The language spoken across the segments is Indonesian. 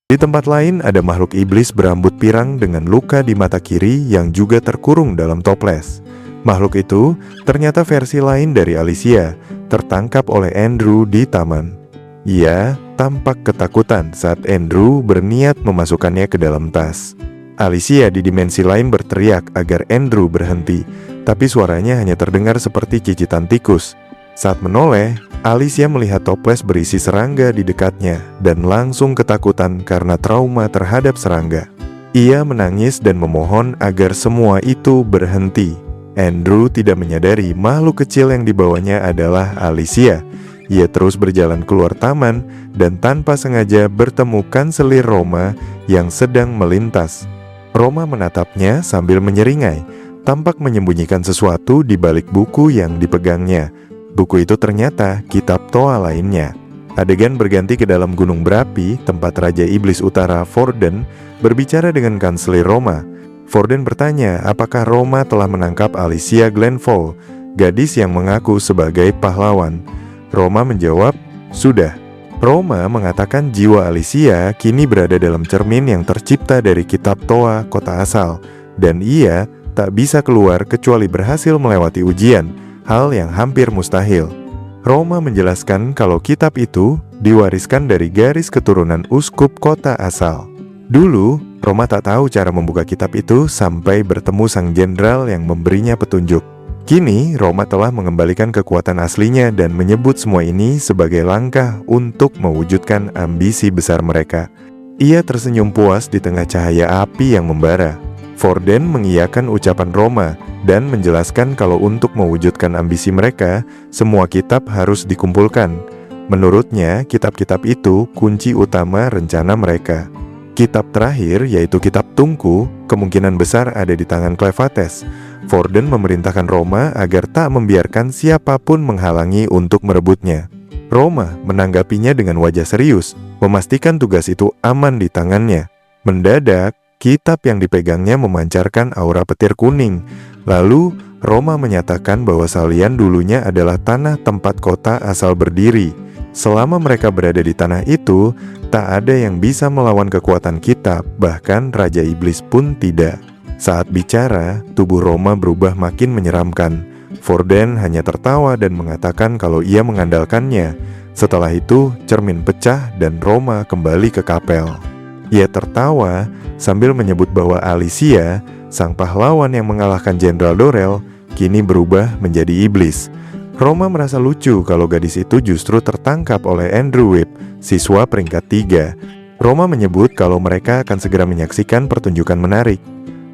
Di tempat lain ada makhluk iblis berambut pirang dengan luka di mata kiri yang juga terkurung dalam toples. Makhluk itu ternyata versi lain dari Alicia, tertangkap oleh Andrew di taman. Ia tampak ketakutan saat Andrew berniat memasukkannya ke dalam tas. Alicia di dimensi lain berteriak agar Andrew berhenti, tapi suaranya hanya terdengar seperti cicitan tikus. Saat menoleh, Alicia melihat toples berisi serangga di dekatnya dan langsung ketakutan karena trauma terhadap serangga. Ia menangis dan memohon agar semua itu berhenti. Andrew tidak menyadari makhluk kecil yang dibawanya adalah Alicia. Ia terus berjalan keluar taman dan tanpa sengaja bertemu kanselir Roma yang sedang melintas. Roma menatapnya sambil menyeringai, tampak menyembunyikan sesuatu di balik buku yang dipegangnya. Buku itu ternyata kitab Toa lainnya. Adegan berganti ke dalam gunung berapi, tempat Raja Iblis Utara, Forden, berbicara dengan kanselir Roma. Forden bertanya apakah Roma telah menangkap Alicia Glenfall, gadis yang mengaku sebagai pahlawan. Roma menjawab, sudah. Roma mengatakan jiwa Alicia kini berada dalam cermin yang tercipta dari kitab Toa kota asal, dan ia tak bisa keluar kecuali berhasil melewati ujian, hal yang hampir mustahil. Roma menjelaskan kalau kitab itu diwariskan dari garis keturunan uskup kota asal. Dulu, Roma tak tahu cara membuka kitab itu sampai bertemu sang jenderal yang memberinya petunjuk. Kini, Roma telah mengembalikan kekuatan aslinya dan menyebut semua ini sebagai langkah untuk mewujudkan ambisi besar mereka. Ia tersenyum puas di tengah cahaya api yang membara. Forden mengiyakan ucapan Roma dan menjelaskan kalau untuk mewujudkan ambisi mereka, semua kitab harus dikumpulkan. Menurutnya, kitab-kitab itu kunci utama rencana mereka. Kitab terakhir, yaitu kitab Tungku, kemungkinan besar ada di tangan Clevates. Forden memerintahkan Roma agar tak membiarkan siapapun menghalangi untuk merebutnya. Roma menanggapinya dengan wajah serius, memastikan tugas itu aman di tangannya. Mendadak, kitab yang dipegangnya memancarkan aura petir kuning. Lalu, Roma menyatakan bahwa Salian dulunya adalah tanah tempat kota asal berdiri. Selama mereka berada di tanah itu, tak ada yang bisa melawan kekuatan kitab, bahkan Raja Iblis pun tidak. Saat bicara, tubuh Roma berubah makin menyeramkan. Forden hanya tertawa dan mengatakan kalau ia mengandalkannya. Setelah itu, cermin pecah dan Roma kembali ke kapel. Ia tertawa sambil menyebut bahwa Alicia, sang pahlawan yang mengalahkan Jenderal Dorel, kini berubah menjadi iblis. Roma merasa lucu kalau gadis itu justru tertangkap oleh Andrew Whip, siswa peringkat 3. Roma menyebut kalau mereka akan segera menyaksikan pertunjukan menarik.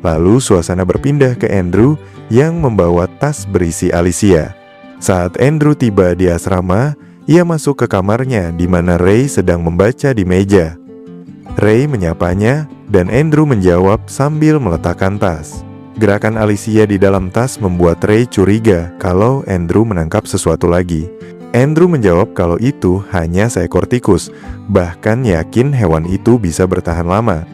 Lalu suasana berpindah ke Andrew yang membawa tas berisi Alicia. Saat Andrew tiba di asrama, ia masuk ke kamarnya di mana Ray sedang membaca di meja. Ray menyapanya dan Andrew menjawab sambil meletakkan tas. Gerakan Alicia di dalam tas membuat Ray curiga kalau Andrew menangkap sesuatu lagi. Andrew menjawab kalau itu hanya seekor tikus, bahkan yakin hewan itu bisa bertahan lama.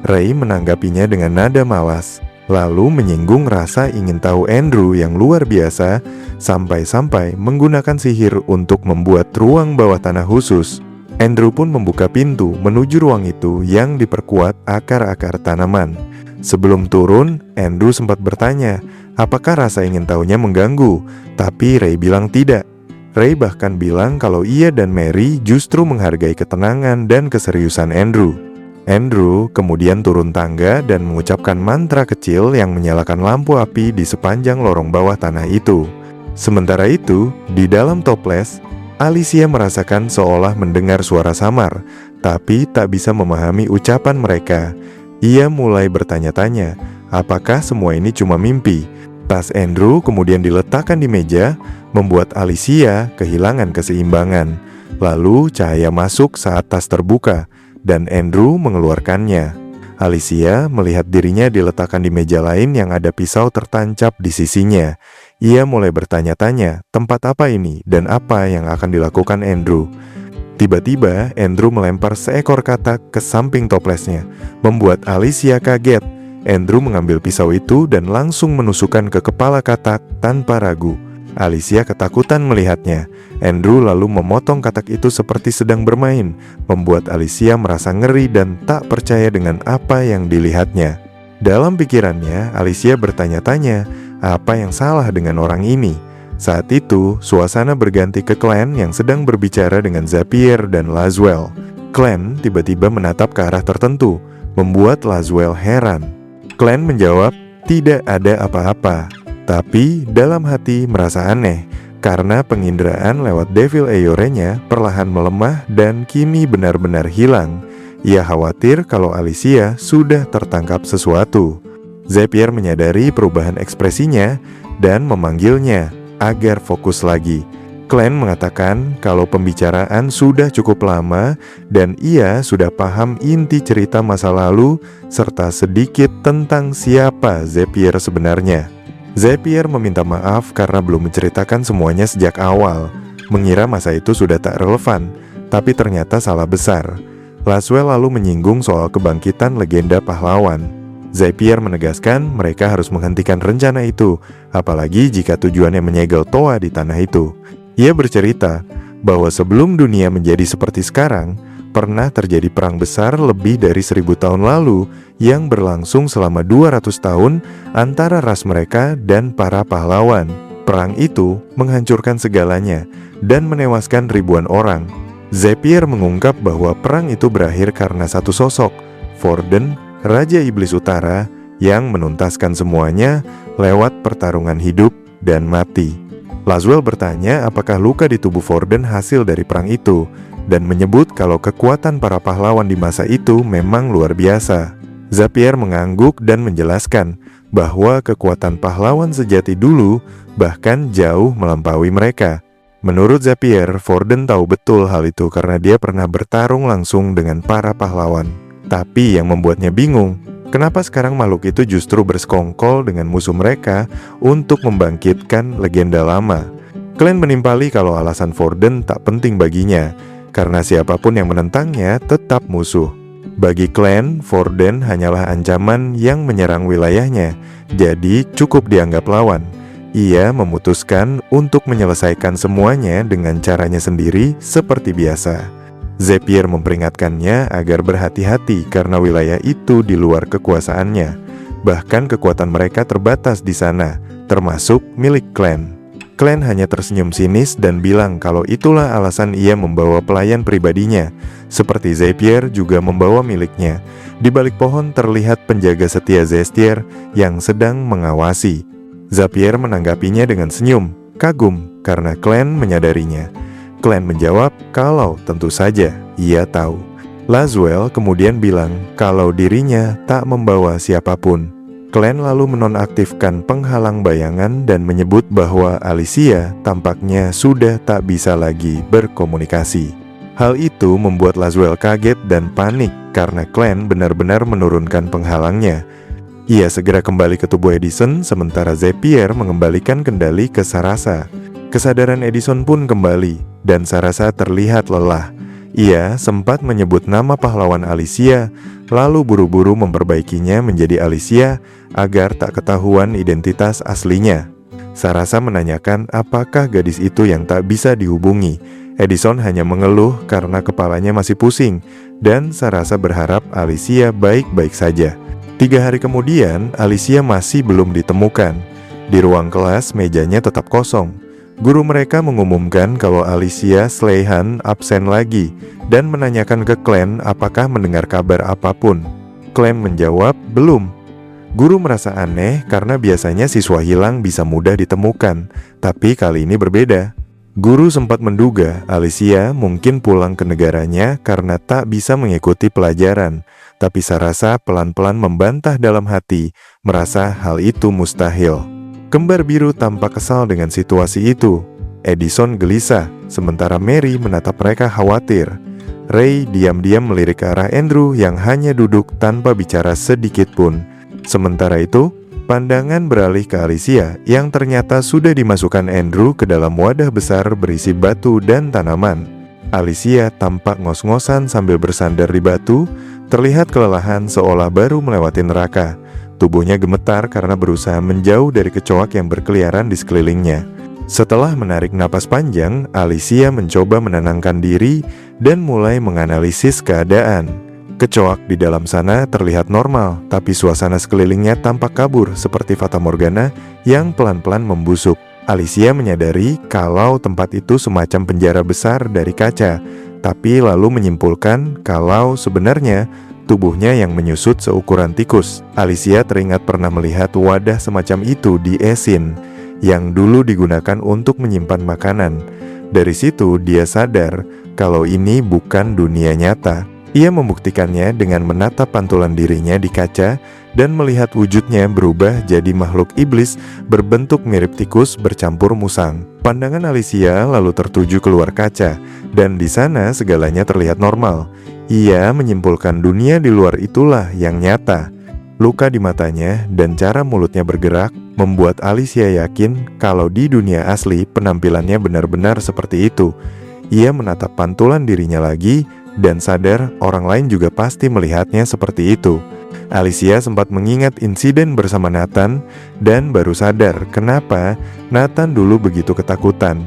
Ray menanggapinya dengan nada malas, lalu menyinggung rasa ingin tahu Andrew yang luar biasa, sampai-sampai menggunakan sihir untuk membuat ruang bawah tanah khusus. Andrew pun membuka pintu menuju ruang itu yang diperkuat akar-akar tanaman. Sebelum turun, Andrew sempat bertanya, apakah rasa ingin tahunya mengganggu? Tapi Ray bilang tidak. Ray bahkan bilang kalau ia dan Mary justru menghargai ketenangan dan keseriusan Andrew. Andrew kemudian turun tangga dan mengucapkan mantra kecil yang menyalakan lampu api di sepanjang lorong bawah tanah itu. Sementara itu, di dalam toples, Alicia merasakan seolah mendengar suara samar, tapi tak bisa memahami ucapan mereka. Ia mulai bertanya-tanya, apakah semua ini cuma mimpi? Tas Andrew kemudian diletakkan di meja, membuat Alicia kehilangan keseimbangan. Lalu cahaya masuk saat tas terbuka, dan Andrew mengeluarkannya. Alicia melihat dirinya diletakkan di meja lain yang ada pisau tertancap di sisinya. Ia mulai bertanya-tanya, tempat apa ini dan apa yang akan dilakukan Andrew. Tiba-tiba, Andrew melempar seekor katak ke samping toplesnya, membuat Alicia kaget. Andrew mengambil pisau itu dan langsung menusukkan ke kepala katak tanpa ragu. Alicia ketakutan melihatnya. Andrew lalu memotong katak itu seperti sedang bermain, membuat Alicia merasa ngeri dan tak percaya dengan apa yang dilihatnya. Dalam pikirannya, Alicia bertanya-tanya, apa yang salah dengan orang ini? Saat itu, suasana berganti ke Clan yang sedang berbicara dengan Zapier dan Laswell. Clan tiba-tiba menatap ke arah tertentu, membuat Laswell heran. Clan menjawab, tidak ada apa-apa. Tapi dalam hati merasa aneh, karena penginderaan lewat Devil Eyore-nya perlahan melemah dan kini benar-benar hilang. Ia khawatir kalau Alicia sudah tertangkap sesuatu. Zapier menyadari perubahan ekspresinya dan memanggilnya agar fokus lagi. Clan mengatakan kalau pembicaraan sudah cukup lama dan ia sudah paham inti cerita masa lalu serta sedikit tentang siapa Zapier sebenarnya. Zapier meminta maaf karena belum menceritakan semuanya sejak awal, mengira masa itu sudah tak relevan, tapi ternyata salah besar. Laswell lalu menyinggung soal kebangkitan legenda pahlawan. Zapier menegaskan mereka harus menghentikan rencana itu, apalagi jika tujuannya menyegel Toa di tanah itu. Ia bercerita bahwa sebelum dunia menjadi seperti sekarang, pernah terjadi perang besar lebih dari 1000 tahun lalu yang berlangsung selama 200 tahun antara ras mereka dan para pahlawan. Perang itu menghancurkan segalanya dan menewaskan ribuan orang. Zapier mengungkap bahwa perang itu berakhir karena satu sosok, Forden, Raja Iblis Utara, yang menuntaskan semuanya lewat pertarungan hidup dan mati. Laswell bertanya apakah luka di tubuh Forden hasil dari perang itu, dan menyebut kalau kekuatan para pahlawan di masa itu memang luar biasa. Zapier mengangguk dan menjelaskan bahwa kekuatan pahlawan sejati dulu bahkan jauh melampaui mereka. Menurut Zapier, Forden tahu betul hal itu karena dia pernah bertarung langsung dengan para pahlawan. Tapi yang membuatnya bingung, kenapa sekarang makhluk itu justru bersekongkol dengan musuh mereka untuk membangkitkan legenda lama. Clan menimpali kalau alasan Forden tak penting baginya, karena siapapun yang menentangnya tetap musuh. Bagi Clan, Forden hanyalah ancaman yang menyerang wilayahnya, jadi cukup dianggap lawan. Ia memutuskan untuk menyelesaikan semuanya dengan caranya sendiri seperti biasa. Zapier memperingatkannya agar berhati-hati karena wilayah itu di luar kekuasaannya. Bahkan kekuatan mereka terbatas di sana, termasuk milik Clan. Clan hanya tersenyum sinis dan bilang kalau itulah alasan ia membawa pelayan pribadinya, seperti Zapier juga membawa miliknya. Di balik pohon terlihat penjaga setia Zestier yang sedang mengawasi. Zapier menanggapinya dengan senyum, kagum karena Clan menyadarinya. Clan menjawab kalau tentu saja ia tahu. Laswell kemudian bilang kalau dirinya tak membawa siapapun. Clan lalu menonaktifkan penghalang bayangan dan menyebut bahwa Alicia tampaknya sudah tak bisa lagi berkomunikasi. Hal itu membuat Laswell kaget dan panik karena Clan benar-benar menurunkan penghalangnya. Ia segera kembali ke tubuh Edison sementara Zapier mengembalikan kendali ke Sarasa. Kesadaran Edison pun kembali dan Sarasa terlihat lelah. Ia sempat menyebut nama pahlawan Alicia, lalu buru-buru memperbaikinya menjadi Alicia agar tak ketahuan identitas aslinya. Sarasa menanyakan apakah gadis itu yang tak bisa dihubungi. Edison hanya mengeluh karena kepalanya masih pusing, dan Sarasa berharap Alicia baik-baik saja. 3 hari kemudian, Alicia masih belum ditemukan. Di ruang kelas, mejanya tetap kosong. Guru mereka mengumumkan kalau Alicia Sleyhan absen lagi dan menanyakan ke Clan apakah mendengar kabar apapun. Clan menjawab, belum. Guru merasa aneh karena biasanya siswa hilang bisa mudah ditemukan, tapi kali ini berbeda. Guru sempat menduga Alicia mungkin pulang ke negaranya karena tak bisa mengikuti pelajaran, tapi Sarasa pelan-pelan membantah dalam hati, merasa hal itu mustahil. Kembar biru tampak kesal dengan situasi itu. Edison gelisah, sementara Mary menatap mereka khawatir. Ray diam-diam melirik ke arah Andrew yang hanya duduk tanpa bicara sedikit pun. Sementara itu, pandangan beralih ke Alicia yang ternyata sudah dimasukkan Andrew ke dalam wadah besar berisi batu dan tanaman. Alicia tampak ngos-ngosan sambil bersandar di batu, terlihat kelelahan seolah baru melewati neraka. Tubuhnya gemetar karena berusaha menjauh dari kecoak yang berkeliaran di sekelilingnya. Setelah menarik napas panjang, Alicia mencoba menenangkan diri dan mulai menganalisis keadaan. Kecoak di dalam sana terlihat normal, tapi suasana sekelilingnya tampak kabur seperti fata morgana yang pelan-pelan membusuk. Alicia menyadari kalau tempat itu semacam penjara besar dari kaca, tapi lalu menyimpulkan kalau sebenarnya tubuhnya yang menyusut seukuran tikus. Alicia teringat pernah melihat wadah semacam itu di Esin, yang dulu digunakan untuk menyimpan makanan. Dari situ dia sadar kalau ini bukan dunia nyata. Ia membuktikannya dengan menatap pantulan dirinya di kaca dan melihat wujudnya berubah jadi makhluk iblis berbentuk mirip tikus bercampur musang. Pandangan Alicia lalu tertuju keluar kaca, dan di sana segalanya terlihat normal. Ia menyimpulkan dunia di luar itulah yang nyata. Luka di matanya dan cara mulutnya bergerak membuat Alicia yakin kalau di dunia asli penampilannya benar-benar seperti itu. Ia menatap pantulan dirinya lagi dan sadar orang lain juga pasti melihatnya seperti itu. Alicia sempat mengingat insiden bersama Nathan dan baru sadar kenapa Nathan dulu begitu ketakutan.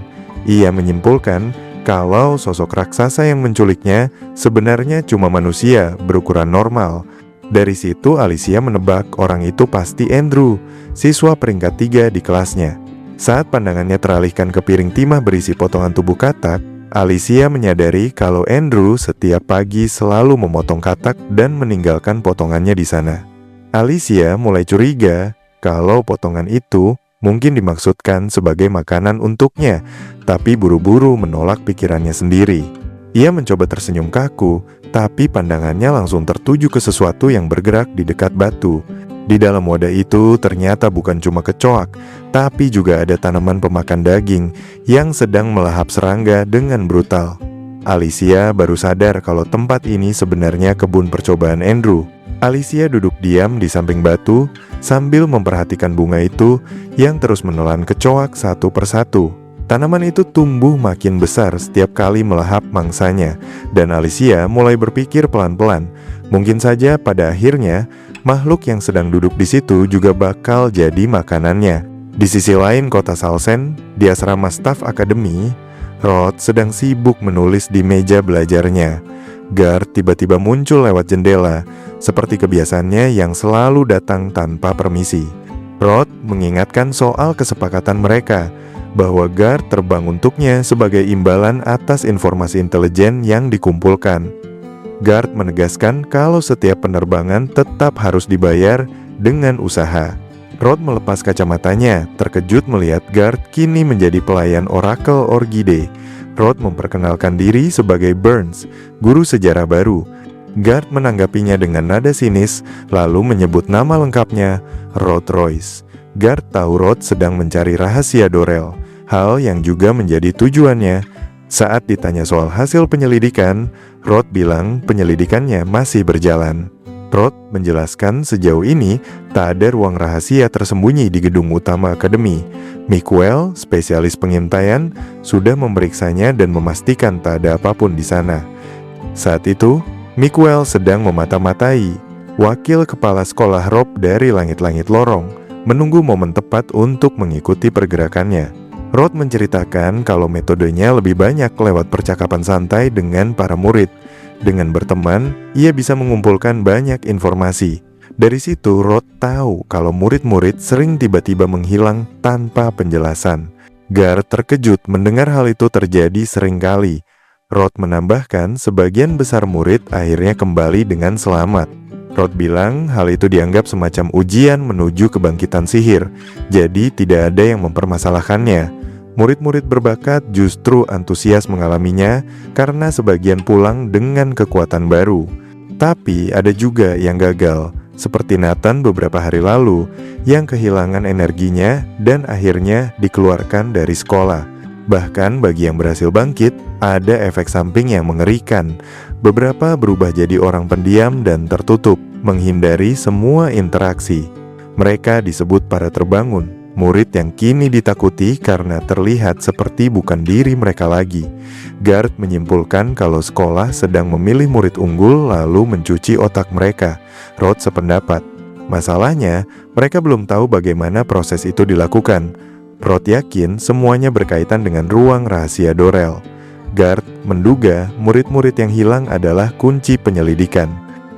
Ia menyimpulkan kalau sosok raksasa yang menculiknya sebenarnya cuma manusia berukuran normal. Dari situ Alicia menebak orang itu pasti Andrew, siswa peringkat 3 di kelasnya. Saat pandangannya teralihkan ke piring timah berisi potongan tubuh katak, Alicia menyadari kalau Andrew setiap pagi selalu memotong katak dan meninggalkan potongannya di sana. Alicia mulai curiga kalau potongan itu mungkin dimaksudkan sebagai makanan untuknya, tapi buru-buru menolak pikirannya sendiri. Ia mencoba tersenyum kaku, tapi pandangannya langsung tertuju ke sesuatu yang bergerak di dekat batu. Di dalam wadah itu ternyata bukan cuma kecoak, tapi juga ada tanaman pemakan daging yang sedang melahap serangga dengan brutal. Alicia baru sadar kalau tempat ini sebenarnya kebun percobaan Andrew. Alicia duduk diam di samping batu sambil memperhatikan bunga itu yang terus menelan kecoak satu persatu. Tanaman itu tumbuh makin besar setiap kali melahap mangsanya, dan Alicia mulai berpikir pelan-pelan, mungkin saja pada akhirnya makhluk yang sedang duduk di situ juga bakal jadi makanannya. Di sisi lain kota Salsen, di asrama staf akademi, Rod sedang sibuk menulis di meja belajarnya. Guard tiba-tiba muncul lewat jendela, seperti kebiasaannya yang selalu datang tanpa permisi. Rod mengingatkan soal kesepakatan mereka, bahwa Guard terbang untuknya sebagai imbalan atas informasi intelijen yang dikumpulkan. Guard menegaskan kalau setiap penerbangan tetap harus dibayar dengan usaha. Rod melepas kacamatanya, terkejut melihat Guard kini menjadi pelayan Oracle Orgide. Rod memperkenalkan diri sebagai Burns, guru sejarah baru. Guard menanggapinya dengan nada sinis, lalu menyebut nama lengkapnya, Rod Royce. Guard tahu Rod sedang mencari rahasia Dorel, hal yang juga menjadi tujuannya. Saat ditanya soal hasil penyelidikan, Rod bilang penyelidikannya masih berjalan. Rod menjelaskan sejauh ini tak ada ruang rahasia tersembunyi di gedung utama akademi. Miguel, spesialis pengintaian, sudah memeriksanya dan memastikan tak ada apapun di sana. Saat itu, Miguel sedang memata-matai wakil kepala sekolah Rob dari langit-langit lorong, menunggu momen tepat untuk mengikuti pergerakannya. Rod menceritakan kalau metodenya lebih banyak lewat percakapan santai dengan para murid. Dengan berteman, ia bisa mengumpulkan banyak informasi. Dari situ, Rod tahu kalau murid-murid sering tiba-tiba menghilang tanpa penjelasan. Guard terkejut mendengar hal itu terjadi sering kali. Rod menambahkan sebagian besar murid akhirnya kembali dengan selamat. Rod bilang hal itu dianggap semacam ujian menuju kebangkitan sihir, jadi tidak ada yang mempermasalahkannya. Murid-murid berbakat justru antusias mengalaminya karena sebagian pulang dengan kekuatan baru. Tapi ada juga yang gagal, seperti Nathan beberapa hari lalu yang kehilangan energinya dan akhirnya dikeluarkan dari sekolah. Bahkan bagi yang berhasil bangkit, ada efek samping yang mengerikan. Beberapa berubah jadi orang pendiam dan tertutup, menghindari semua interaksi. Mereka disebut para terbangun, murid yang kini ditakuti karena terlihat seperti bukan diri mereka lagi. Guard menyimpulkan kalau sekolah sedang memilih murid unggul lalu mencuci otak mereka. Rod sependapat. Masalahnya, mereka belum tahu bagaimana proses itu dilakukan. Rod yakin semuanya berkaitan dengan ruang rahasia Dorel. Guard menduga murid-murid yang hilang adalah kunci penyelidikan.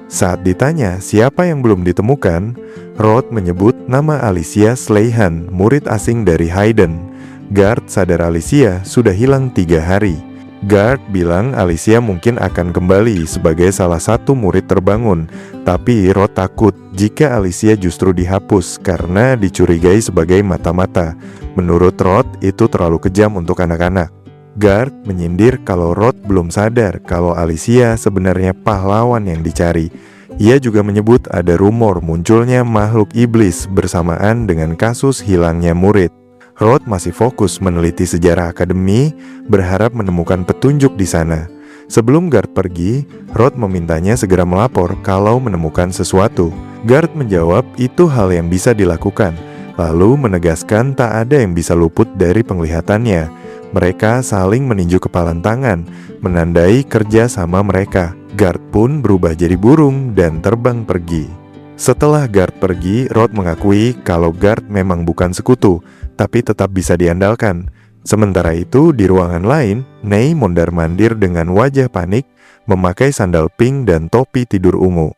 Saat ditanya siapa yang belum ditemukan, Rod menyebut nama Alicia Slayhan, murid asing dari Hayden. Guard sadar Alicia sudah hilang 3 hari. Guard bilang Alicia mungkin akan kembali sebagai salah satu murid terbangun, tapi Rod takut jika Alicia justru dihapus karena dicurigai sebagai mata-mata. Menurut Rod, itu terlalu kejam untuk anak-anak. Guard menyindir kalau Rod belum sadar kalau Alicia sebenarnya pahlawan yang dicari. Ia juga menyebut ada rumor munculnya makhluk iblis bersamaan dengan kasus hilangnya murid. Rod masih fokus meneliti sejarah akademi, berharap menemukan petunjuk di sana. Sebelum Guard pergi, Rod memintanya segera melapor kalau menemukan sesuatu. Guard menjawab itu hal yang bisa dilakukan, lalu menegaskan tak ada yang bisa luput dari penglihatannya. Mereka saling meninju kepalan tangan, menandai kerja sama mereka. Guard pun berubah jadi burung dan terbang pergi. Setelah Guard pergi, Rod mengakui kalau Guard memang bukan sekutu, tapi tetap bisa diandalkan. Sementara itu, di ruangan lain, Nei mondar-mandir dengan wajah panik, memakai sandal pink dan topi tidur ungu.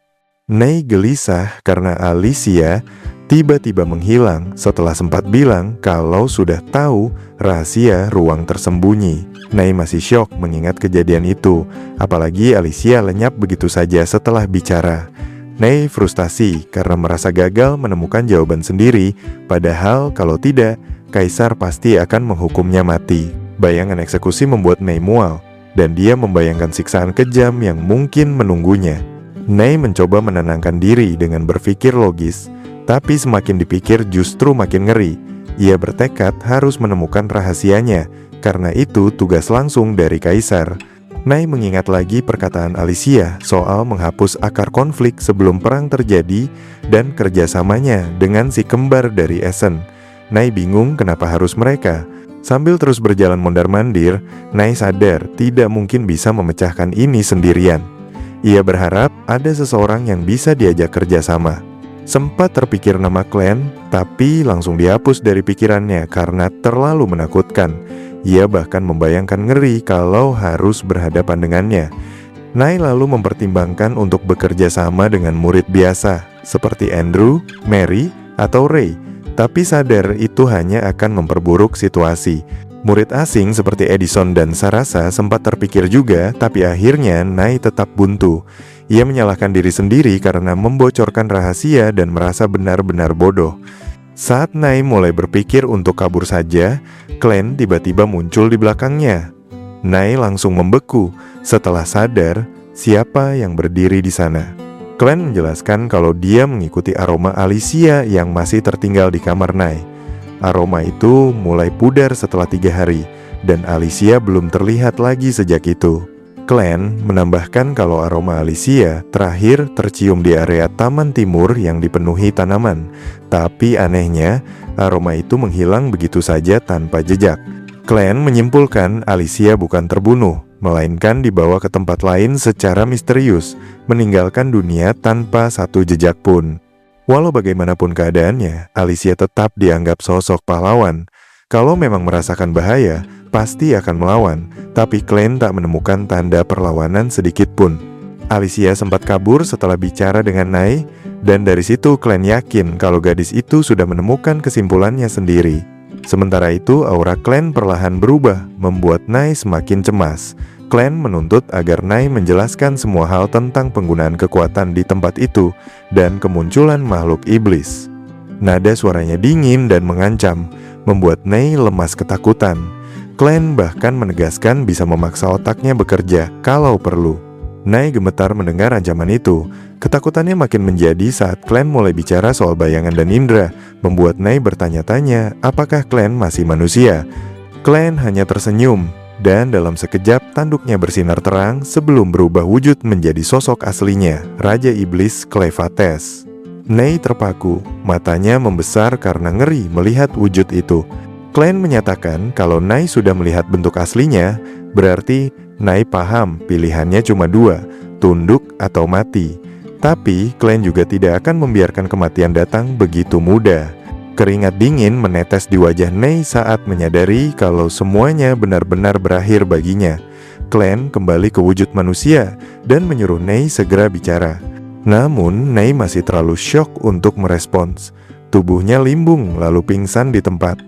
Nei gelisah karena Alicia tiba-tiba menghilang setelah sempat bilang kalau sudah tahu rahasia ruang tersembunyi. Nei masih syok mengingat kejadian itu, apalagi Alicia lenyap begitu saja setelah bicara. Nei frustasi karena merasa gagal menemukan jawaban sendiri, padahal kalau tidak, Kaisar pasti akan menghukumnya mati. Bayangan eksekusi membuat Nei mual, dan dia membayangkan siksaan kejam yang mungkin menunggunya. Nei mencoba menenangkan diri dengan berpikir logis, tapi semakin dipikir justru makin ngeri. Ia bertekad harus menemukan rahasianya, karena itu tugas langsung dari Kaisar. Nei mengingat lagi perkataan Alicia soal menghapus akar konflik sebelum perang terjadi dan kerjasamanya dengan si kembar dari Essen. Nei bingung kenapa harus mereka. Sambil terus berjalan mondar-mandir, Nei sadar tidak mungkin bisa memecahkan ini sendirian. Ia berharap ada seseorang yang bisa diajak kerjasama. Sempat terpikir nama Clan, tapi langsung dihapus dari pikirannya karena terlalu menakutkan. Ia bahkan membayangkan ngeri kalau harus berhadapan dengannya. Nei lalu mempertimbangkan untuk bekerja sama dengan murid biasa, seperti Andrew, Mary, atau Ray, tapi sadar itu hanya akan memperburuk situasi. Murid asing seperti Edison dan Sarasa sempat terpikir juga, tapi akhirnya Nei tetap buntu. Ia menyalahkan diri sendiri karena membocorkan rahasia dan merasa benar-benar bodoh. Saat Nei mulai berpikir untuk kabur saja, Clan tiba-tiba muncul di belakangnya. Nei langsung membeku setelah sadar siapa yang berdiri di sana. Clan menjelaskan kalau dia mengikuti aroma Alicia yang masih tertinggal di kamar Nei. Aroma itu mulai pudar setelah 3 hari, dan Alicia belum terlihat lagi sejak itu. Clan menambahkan kalau aroma Alicia terakhir tercium di area taman timur yang dipenuhi tanaman, tapi anehnya aroma itu menghilang begitu saja tanpa jejak. Clan menyimpulkan Alicia bukan terbunuh, melainkan dibawa ke tempat lain secara misterius, meninggalkan dunia tanpa satu jejak pun. Walau bagaimanapun keadaannya, Alicia tetap dianggap sosok pahlawan. Kalau memang merasakan bahaya, pasti akan melawan, tapi Clan tak menemukan tanda perlawanan sedikit pun. Alicia sempat kabur setelah bicara dengan Nei, dan dari situ Clan yakin kalau gadis itu sudah menemukan kesimpulannya sendiri. Sementara itu, aura Clan perlahan berubah, membuat Nei semakin cemas. Clan menuntut agar Nei menjelaskan semua hal tentang penggunaan kekuatan di tempat itu dan kemunculan makhluk iblis. Nada suaranya dingin dan mengancam, membuat Nei lemas ketakutan. Clan bahkan menegaskan bisa memaksa otaknya bekerja kalau perlu. Nei gemetar mendengar ancaman itu. Ketakutannya makin menjadi saat Clan mulai bicara soal bayangan dan indera, membuat Nei bertanya-tanya apakah Clan masih manusia. Clan hanya tersenyum, dan dalam sekejap tanduknya bersinar terang sebelum berubah wujud menjadi sosok aslinya, Raja Iblis Clevates. Nei terpaku, matanya membesar karena ngeri melihat wujud itu. Clan menyatakan kalau Nei sudah melihat bentuk aslinya, berarti Nei paham pilihannya cuma 2, tunduk atau mati. Tapi Clan juga tidak akan membiarkan kematian datang begitu mudah. Keringat dingin menetes di wajah Nei saat menyadari kalau semuanya benar-benar berakhir baginya. Glenn kembali ke wujud manusia dan menyuruh Nei segera bicara. Namun, Nei masih terlalu syok untuk merespons. Tubuhnya limbung lalu pingsan di tempat.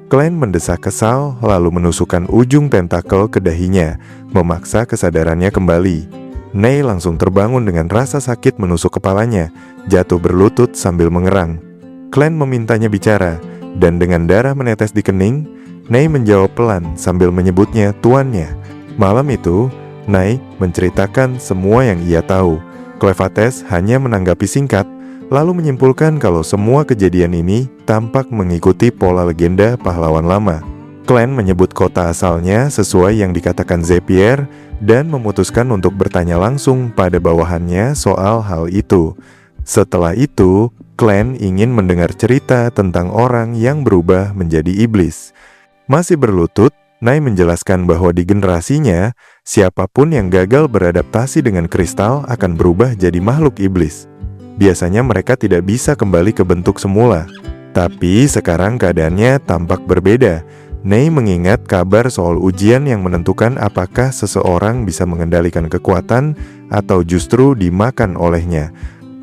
Glenn mendesak kesal lalu menusukkan ujung tentakel ke dahinya, memaksa kesadarannya kembali. Nei langsung terbangun dengan rasa sakit menusuk kepalanya, jatuh berlutut sambil mengerang. Glenn memintanya bicara, dan dengan darah menetes di kening, Nei menjawab pelan sambil menyebutnya tuannya. Malam itu, Nei menceritakan semua yang ia tahu. Cleofates hanya menanggapi singkat, lalu menyimpulkan kalau semua kejadian ini tampak mengikuti pola legenda pahlawan lama. Glenn menyebut kota asalnya sesuai yang dikatakan Zapier, dan memutuskan untuk bertanya langsung pada bawahannya soal hal itu. Setelah itu, Glenn ingin mendengar cerita tentang orang yang berubah menjadi iblis. Masih berlutut, Nei menjelaskan bahwa di generasinya, siapapun yang gagal beradaptasi dengan kristal akan berubah jadi makhluk iblis. Biasanya mereka tidak bisa kembali ke bentuk semula. Tapi sekarang keadaannya tampak berbeda. Nei mengingat kabar soal ujian yang menentukan apakah seseorang bisa mengendalikan kekuatan atau justru dimakan olehnya.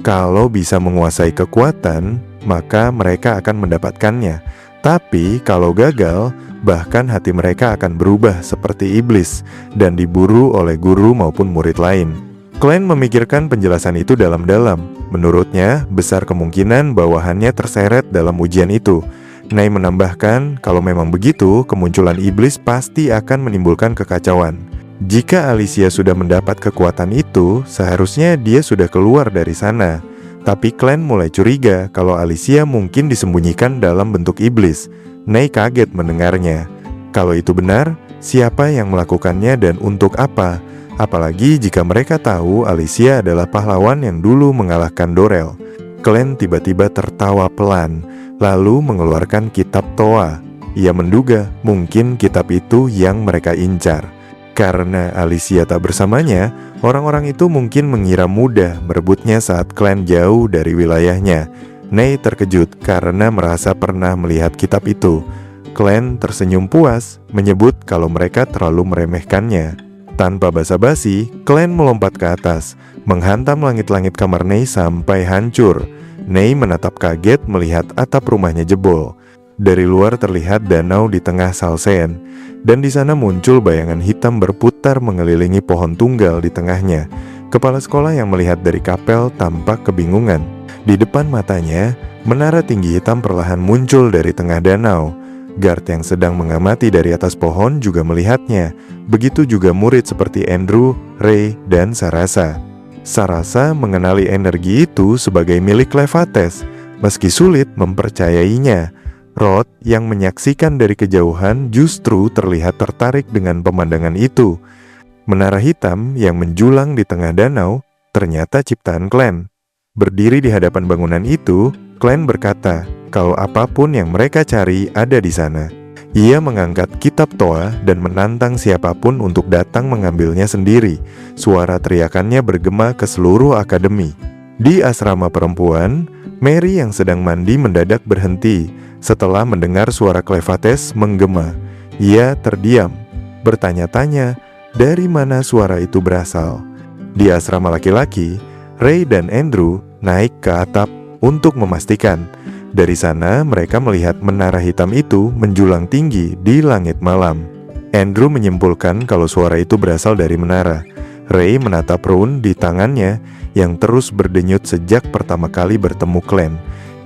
Kalau bisa menguasai kekuatan, maka mereka akan mendapatkannya. Tapi kalau gagal, bahkan hati mereka akan berubah seperti iblis dan diburu oleh guru maupun murid lain. Glenn memikirkan penjelasan itu dalam-dalam. Menurutnya, besar kemungkinan bawahannya terseret dalam ujian itu. Nei menambahkan, kalau memang begitu, kemunculan iblis pasti akan menimbulkan kekacauan. Jika Alicia sudah mendapat kekuatan itu, seharusnya dia sudah keluar dari sana. Tapi Glenn mulai curiga kalau Alicia mungkin disembunyikan dalam bentuk iblis. Nei kaget mendengarnya. Kalau itu benar, siapa yang melakukannya dan untuk apa? Apalagi jika mereka tahu Alicia adalah pahlawan yang dulu mengalahkan Dorel. Glenn tiba-tiba tertawa pelan, lalu mengeluarkan kitab Toa. Ia menduga mungkin kitab itu yang mereka incar. Karena Alicia tak bersamanya, orang-orang itu mungkin mengira mudah merebutnya saat Glenn jauh dari wilayahnya. Nei terkejut karena merasa pernah melihat kitab itu. Glenn tersenyum puas, menyebut kalau mereka terlalu meremehkannya. Tanpa basa-basi, Glenn melompat ke atas, menghantam langit-langit kamar Nei sampai hancur. Nei menatap kaget melihat atap rumahnya jebol. Dari luar terlihat danau di tengah Salsean, dan di sana muncul bayangan hitam berputar mengelilingi pohon tunggal di tengahnya. Kepala sekolah yang melihat dari kapel tampak kebingungan. Di depan matanya, menara tinggi hitam perlahan muncul dari tengah danau. Guard yang sedang mengamati dari atas pohon juga melihatnya. Begitu juga murid seperti Andrew, Ray, dan Sarasa. Sarasa mengenali energi itu sebagai milik Cleofates, meski sulit mempercayainya. Rod yang menyaksikan dari kejauhan justru terlihat tertarik dengan pemandangan itu. Menara hitam yang menjulang di tengah danau ternyata ciptaan Glenn. Berdiri di hadapan bangunan itu, Glenn berkata kalau apapun yang mereka cari ada di sana. Ia mengangkat kitab Toa dan menantang siapapun untuk datang mengambilnya sendiri. Suara teriakannya bergema ke seluruh akademi. Di asrama perempuan, Mary yang sedang mandi mendadak berhenti setelah mendengar suara Cleofates menggema. Ia terdiam, bertanya-tanya dari mana suara itu berasal. Di asrama laki-laki, Ray dan Andrew naik ke atap untuk memastikan. Dari sana mereka melihat menara hitam itu menjulang tinggi di langit malam. Andrew menyimpulkan kalau suara itu berasal dari menara. Ray menatap rune di tangannya yang terus berdenyut sejak pertama kali bertemu Glenn.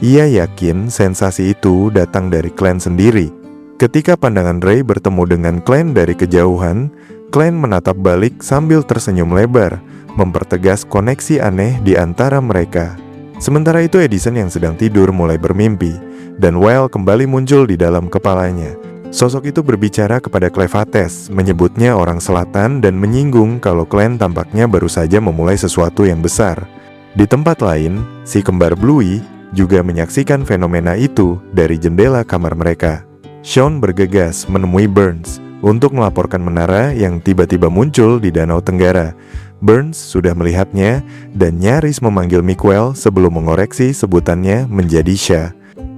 Ia yakin sensasi itu datang dari Glenn sendiri. Ketika pandangan Ray bertemu dengan Glenn dari kejauhan, Glenn menatap balik sambil tersenyum lebar, mempertegas koneksi aneh di antara mereka. Sementara itu Edison yang sedang tidur mulai bermimpi, dan Well kembali muncul di dalam kepalanya. Sosok itu berbicara kepada Cleofates, menyebutnya orang selatan dan menyinggung kalau Glenn tampaknya baru saja memulai sesuatu yang besar. Di tempat lain, si kembar Bluey juga menyaksikan fenomena itu dari jendela kamar mereka. Sean bergegas menemui Burns untuk melaporkan menara yang tiba-tiba muncul di Danau Tenggara. Burns sudah melihatnya dan nyaris memanggil Miguel sebelum mengoreksi sebutannya menjadi Sha.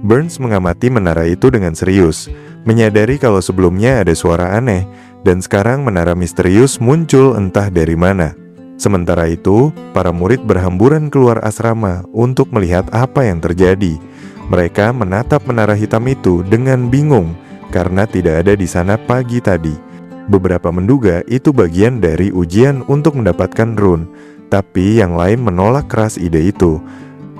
Burns mengamati menara itu dengan serius, menyadari kalau sebelumnya ada suara aneh, dan sekarang menara misterius muncul entah dari mana. Sementara itu, para murid berhamburan keluar asrama untuk melihat apa yang terjadi. Mereka menatap menara hitam itu dengan bingung karena tidak ada di sana pagi tadi. Beberapa menduga itu bagian dari ujian untuk mendapatkan rune, tapi yang lain menolak keras ide itu.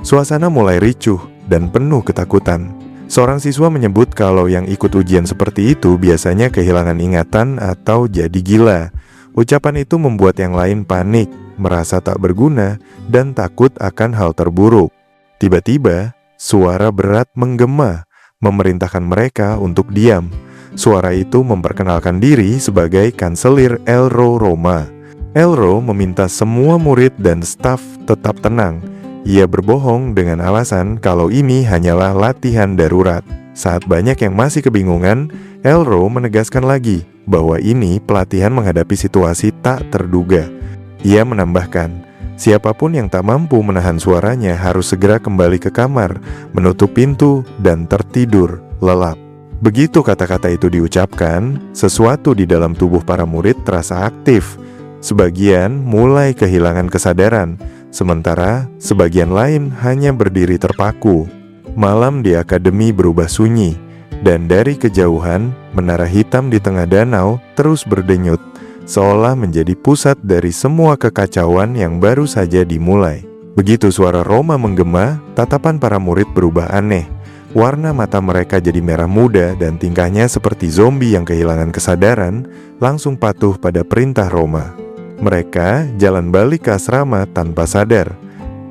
Suasana mulai ricuh dan penuh ketakutan. Seorang siswa menyebut kalau yang ikut ujian seperti itu biasanya kehilangan ingatan atau jadi gila. Ucapan itu membuat yang lain panik, merasa tak berguna, dan takut akan hal terburuk. Tiba-tiba, suara berat menggema, memerintahkan mereka untuk diam. Suara itu memperkenalkan diri sebagai Kanselir Elro Roma. Elro meminta semua murid dan staf tetap tenang. Ia berbohong dengan alasan kalau ini hanyalah latihan darurat. Saat banyak yang masih kebingungan, Elro menegaskan lagi bahwa ini pelatihan menghadapi situasi tak terduga. Ia menambahkan, siapapun yang tak mampu menahan suaranya harus segera kembali ke kamar, menutup pintu, dan tertidur lelap. Begitu kata-kata itu diucapkan, sesuatu di dalam tubuh para murid terasa aktif. Sebagian mulai kehilangan kesadaran, sementara sebagian lain hanya berdiri terpaku. Malam di akademi berubah sunyi, dan dari kejauhan, menara hitam di tengah danau terus berdenyut, seolah menjadi pusat dari semua kekacauan yang baru saja dimulai. Begitu suara Roma menggema, tatapan para murid berubah aneh. Warna mata mereka jadi merah muda dan tingkahnya seperti zombie yang kehilangan kesadaran, langsung patuh pada perintah Roma. Mereka jalan balik ke asrama tanpa sadar.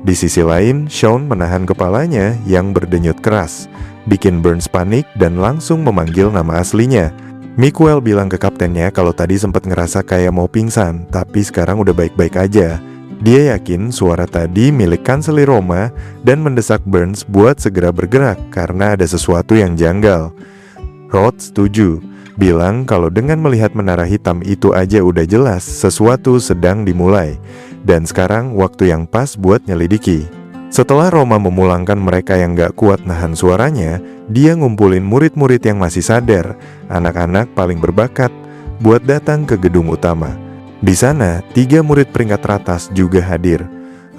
Di sisi lain, Sean menahan kepalanya yang berdenyut keras, bikin Burns panik dan langsung memanggil nama aslinya. Miguel bilang ke kaptennya kalau tadi sempat ngerasa kayak mau pingsan, tapi sekarang udah baik-baik aja. Dia yakin suara tadi milik Kanselir Roma dan mendesak Burns buat segera bergerak karena ada sesuatu yang janggal. Rod setuju, bilang kalau dengan melihat menara hitam itu aja udah jelas sesuatu sedang dimulai, dan sekarang waktu yang pas buat nyelidiki. Setelah Roma memulangkan mereka yang gak kuat nahan suaranya, dia ngumpulin murid-murid yang masih sadar, anak-anak paling berbakat, buat datang ke gedung utama. Di sana, 3 murid peringkat teratas juga hadir.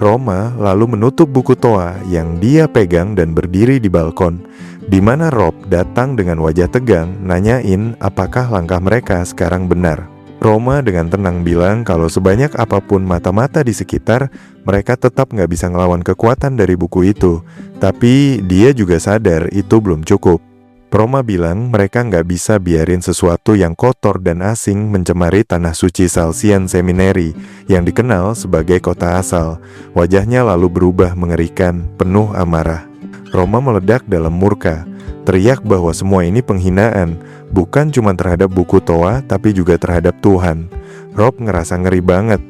Roma lalu menutup buku Toa yang dia pegang dan berdiri di balkon, di mana Rob datang dengan wajah tegang, nanyain apakah langkah mereka sekarang benar. Roma dengan tenang bilang kalau sebanyak apapun mata-mata di sekitar, mereka tetap gak bisa ngelawan kekuatan dari buku itu. Tapi dia juga sadar itu belum cukup. Roma bilang mereka gak bisa biarin sesuatu yang kotor dan asing mencemari tanah suci Salesian Seminary yang dikenal sebagai kota asal. Wajahnya lalu berubah mengerikan, penuh amarah. Roma meledak dalam murka, teriak bahwa semua ini penghinaan, bukan cuma terhadap buku Toa, tapi juga terhadap Tuhan. Rob ngerasa ngeri banget.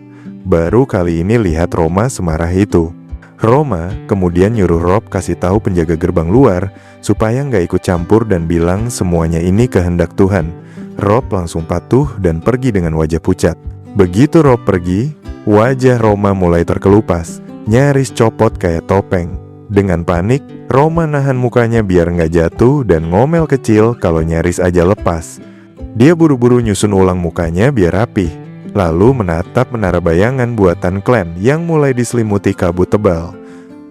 Baru kali ini lihat Roma semarah itu. Roma kemudian nyuruh Rob kasih tahu penjaga gerbang luar supaya nggak ikut campur dan bilang semuanya ini kehendak Tuhan. Rob langsung patuh dan pergi dengan wajah pucat. Begitu Rob pergi, wajah Roma mulai terkelupas, nyaris copot kayak topeng. Dengan panik, Roma nahan mukanya biar nggak jatuh dan ngomel kecil kalau nyaris aja lepas. Dia buru-buru nyusun ulang mukanya biar rapih, lalu menatap menara bayangan buatan Clan yang mulai diselimuti kabut tebal.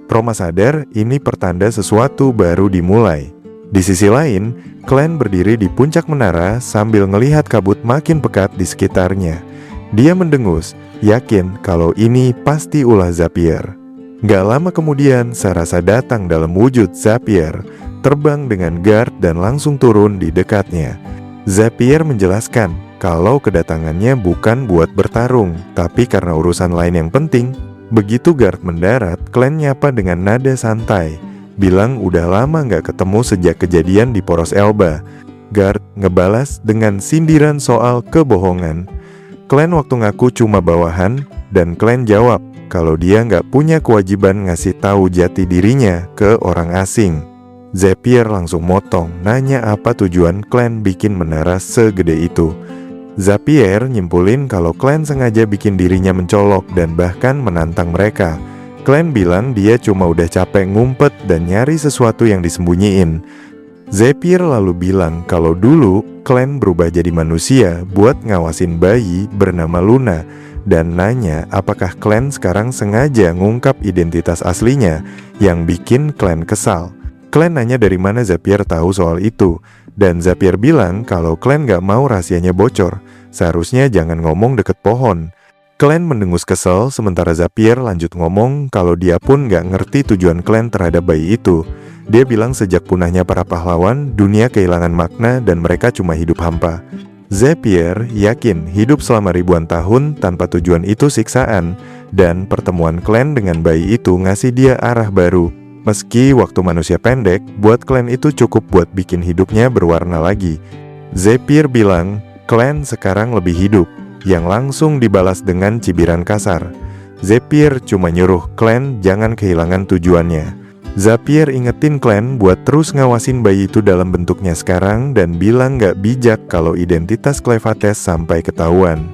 Roma sadar ini pertanda sesuatu baru dimulai. Di sisi lain, Clan berdiri di puncak menara sambil ngelihat kabut makin pekat di sekitarnya. Dia mendengus, yakin kalau ini pasti ulah Zapier. Gak lama kemudian, Sarasa datang dalam wujud Zapier, terbang dengan guard dan langsung turun di dekatnya. Zapier menjelaskan kalau kedatangannya bukan buat bertarung, tapi karena urusan lain yang penting. Begitu guard mendarat, Clan nyapa dengan nada santai, bilang udah lama gak ketemu sejak kejadian di Poros Elba. Guard ngebalas dengan sindiran soal kebohongan. Clan waktu ngaku cuma bawahan, dan Clan jawab kalau dia nggak punya kewajiban ngasih tahu jati dirinya ke orang asing. Zapier langsung motong, nanya apa tujuan Clan bikin menara segede itu. Zapier nyimpulin kalau Clan sengaja bikin dirinya mencolok dan bahkan menantang mereka. Glenn bilang dia cuma udah capek ngumpet dan nyari sesuatu yang disembunyiin. Zapier lalu bilang kalau dulu Glenn berubah jadi manusia buat ngawasin bayi bernama Luna, dan nanya apakah Glenn sekarang sengaja ngungkap identitas aslinya yang bikin Glenn kesal. Glenn nanya dari mana Zapier tahu soal itu, dan Zapier bilang kalau Glenn gak mau rahasianya bocor, seharusnya jangan ngomong deket pohon. Glenn mendengus kesel, sementara Zapier lanjut ngomong kalau dia pun gak ngerti tujuan Glenn terhadap bayi itu. Dia bilang sejak punahnya para pahlawan, dunia kehilangan makna dan mereka cuma hidup hampa. Zapier yakin hidup selama ribuan tahun tanpa tujuan itu siksaan, dan pertemuan Glenn dengan bayi itu ngasih dia arah baru. Meski waktu manusia pendek, buat Glenn itu cukup buat bikin hidupnya berwarna lagi. Zapier bilang, Glenn sekarang lebih hidup, yang langsung dibalas dengan cibiran kasar. Zapier cuma nyuruh Glenn jangan kehilangan tujuannya. Zapier ingetin Glenn buat terus ngawasin bayi itu dalam bentuknya sekarang dan bilang gak bijak kalau identitas Clevates sampai ketahuan.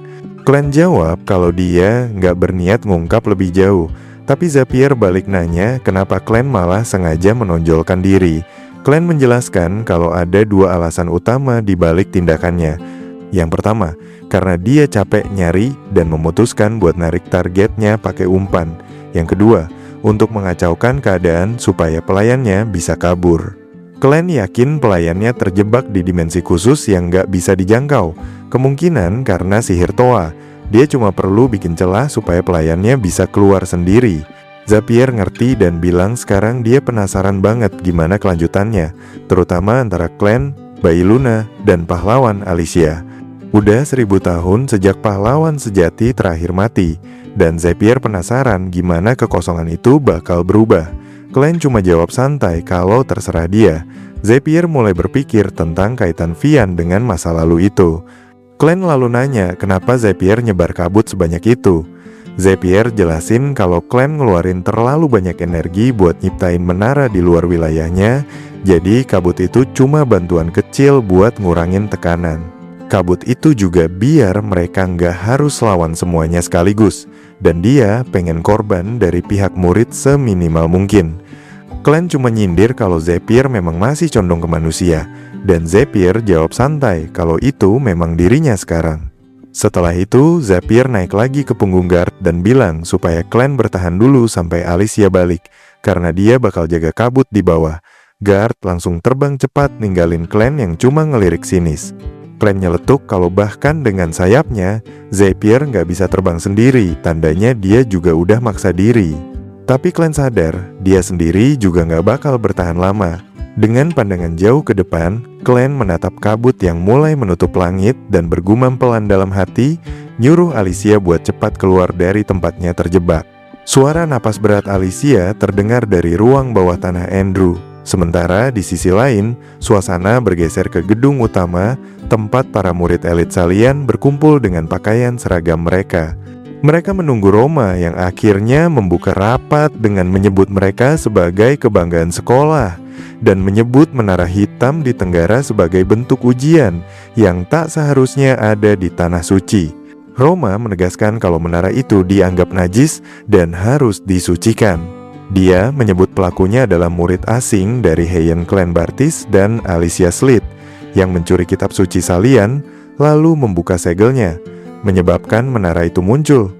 Glenn jawab kalau dia gak berniat ngungkap lebih jauh, tapi Zapier balik nanya kenapa Glenn malah sengaja menonjolkan diri. Glenn menjelaskan kalau ada dua alasan utama di balik tindakannya. Yang pertama, karena dia capek nyari dan memutuskan buat narik targetnya pakai umpan. Yang kedua, untuk mengacaukan keadaan supaya pelayannya bisa kabur. Glenn yakin pelayannya terjebak di dimensi khusus yang gak bisa dijangkau, kemungkinan karena sihir Toa. Dia cuma perlu bikin celah supaya pelayannya bisa keluar sendiri. Zapier ngerti dan bilang sekarang dia penasaran banget gimana kelanjutannya, terutama antara Glenn, bayi Luna, dan pahlawan Alicia. Udah 1000 tahun sejak pahlawan sejati terakhir mati, dan Zapier penasaran gimana kekosongan itu bakal berubah. Glenn cuma jawab santai kalau terserah dia. Zapier mulai berpikir tentang kaitan Vian dengan masa lalu itu. Glenn lalu nanya kenapa Zapier nyebar kabut sebanyak itu. Zapier jelasin kalau Glenn ngeluarin terlalu banyak energi buat nyiptain menara di luar wilayahnya, jadi kabut itu cuma bantuan kecil buat ngurangin tekanan. Kabut itu juga biar mereka nggak harus lawan semuanya sekaligus, dan dia pengen korban dari pihak murid seminimal mungkin. Glenn cuma nyindir kalau Zapier memang masih condong ke manusia, dan Zapier jawab santai kalau itu memang dirinya sekarang. Setelah itu, Zapier naik lagi ke punggung Guard dan bilang supaya Glenn bertahan dulu sampai Alicia balik, karena dia bakal jaga kabut di bawah. Guard langsung terbang cepat ninggalin Glenn yang cuma ngelirik sinis. Glenn nyeletuk kalau bahkan dengan sayapnya, Zapier nggak bisa terbang sendiri, tandanya dia juga udah maksa diri. Tapi Glenn sadar, dia sendiri juga nggak bakal bertahan lama. Dengan pandangan jauh ke depan, Glenn menatap kabut yang mulai menutup langit dan bergumam pelan dalam hati, nyuruh Alicia buat cepat keluar dari tempatnya terjebak. Suara napas berat Alicia terdengar dari ruang bawah tanah Andrew. Sementara di sisi lain, suasana bergeser ke gedung utama, tempat para murid elit Salian berkumpul dengan pakaian seragam mereka. Mereka menunggu Roma yang akhirnya membuka rapat dengan menyebut mereka sebagai kebanggaan sekolah dan menyebut menara hitam di Tenggara sebagai bentuk ujian yang tak seharusnya ada di tanah suci. Roma menegaskan kalau menara itu dianggap najis dan harus disucikan. Dia menyebut pelakunya adalah murid asing dari Heian Clan Bartis dan Alicia Slith yang mencuri kitab suci Salian lalu membuka segelnya, menyebabkan menara itu muncul.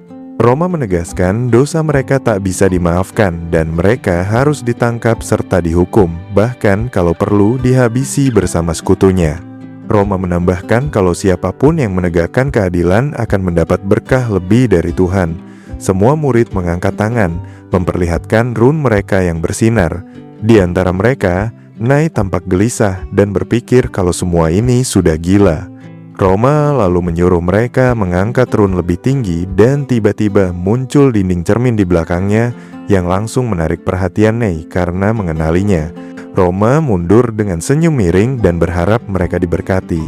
Roma menegaskan dosa mereka tak bisa dimaafkan dan mereka harus ditangkap serta dihukum, bahkan kalau perlu dihabisi bersama sekutunya. Roma menambahkan kalau siapapun yang menegakkan keadilan akan mendapat berkah lebih dari Tuhan. Semua murid mengangkat tangan, memperlihatkan rune mereka yang bersinar. Di antara mereka, Nai tampak gelisah dan berpikir kalau semua ini sudah gila. Roma lalu menyuruh mereka mengangkat rune lebih tinggi dan tiba-tiba muncul dinding cermin di belakangnya yang langsung menarik perhatian Nai karena mengenalinya. Roma mundur dengan senyum miring dan berharap mereka diberkati.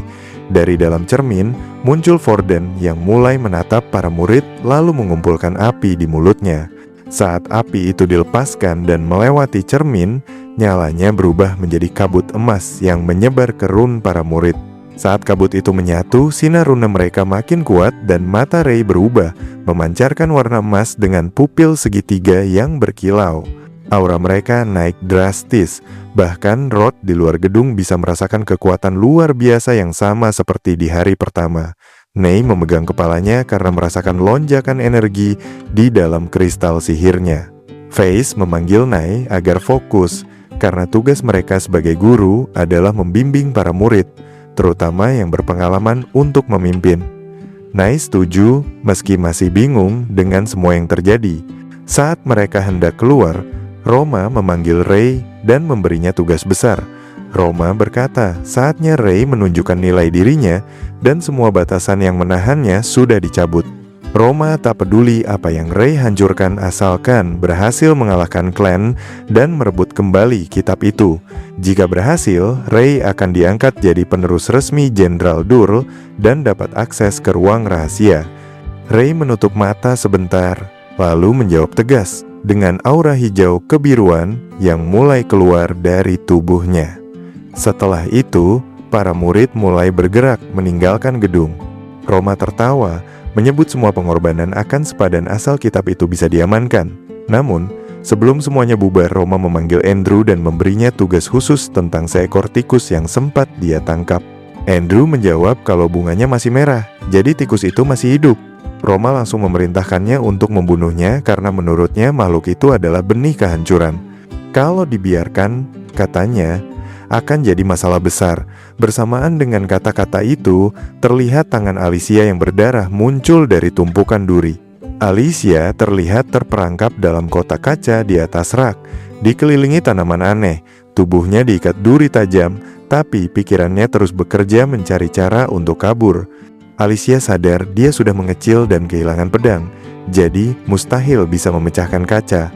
Dari dalam cermin, muncul Vorden yang mulai menatap para murid lalu mengumpulkan api di mulutnya. Saat api itu dilepaskan dan melewati cermin, nyalanya berubah menjadi kabut emas yang menyebar ke rune para murid. Saat kabut itu menyatu, sinar runa mereka makin kuat dan mata Ray berubah, memancarkan warna emas dengan pupil segitiga yang berkilau. Aura mereka naik drastis, bahkan Rod di luar gedung bisa merasakan kekuatan luar biasa yang sama seperti di hari pertama. Nei memegang kepalanya karena merasakan lonjakan energi di dalam kristal sihirnya. Face memanggil Nei agar fokus, karena tugas mereka sebagai guru adalah membimbing para murid, terutama yang berpengalaman untuk memimpin. Nei setuju meski masih bingung dengan semua yang terjadi. Saat mereka hendak keluar, Roma memanggil Ray dan memberinya tugas besar. Roma berkata, saatnya Ray menunjukkan nilai dirinya dan semua batasan yang menahannya sudah dicabut. Roma tak peduli apa yang Ray hancurkan asalkan berhasil mengalahkan klan dan merebut kembali kitab itu. Jika berhasil, Ray akan diangkat jadi penerus resmi Jenderal Durl dan dapat akses ke ruang rahasia. Ray menutup mata sebentar, lalu menjawab tegas dengan aura hijau kebiruan yang mulai keluar dari tubuhnya. Setelah itu, para murid mulai bergerak meninggalkan gedung. Roma tertawa, menyebut semua pengorbanan akan sepadan asal kitab itu bisa diamankan. Namun, sebelum semuanya bubar, Roma memanggil Andrew dan memberinya tugas khusus tentang seekor tikus yang sempat dia tangkap. Andrew menjawab kalau bunganya masih merah, jadi tikus itu masih hidup. Roma langsung memerintahkannya untuk membunuhnya karena menurutnya makhluk itu adalah benih kehancuran. Kalau dibiarkan, katanya, akan jadi masalah besar. Bersamaan dengan kata-kata itu, terlihat tangan Alicia yang berdarah muncul dari tumpukan duri. Alicia terlihat terperangkap dalam kotak kaca di atas rak, dikelilingi tanaman aneh. Tubuhnya diikat duri tajam, tapi pikirannya terus bekerja mencari cara untuk kabur. Alicia sadar dia sudah mengecil dan kehilangan pedang, jadi mustahil bisa memecahkan kaca.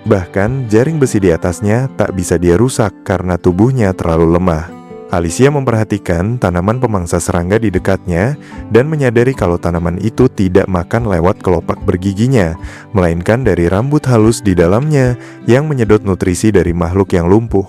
Bahkan jaring besi di atasnya tak bisa dia rusak karena tubuhnya terlalu lemah. Alicia memperhatikan tanaman pemangsa serangga di dekatnya dan menyadari kalau tanaman itu tidak makan lewat kelopak bergiginya, melainkan dari rambut halus di dalamnya yang menyedot nutrisi dari makhluk yang lumpuh.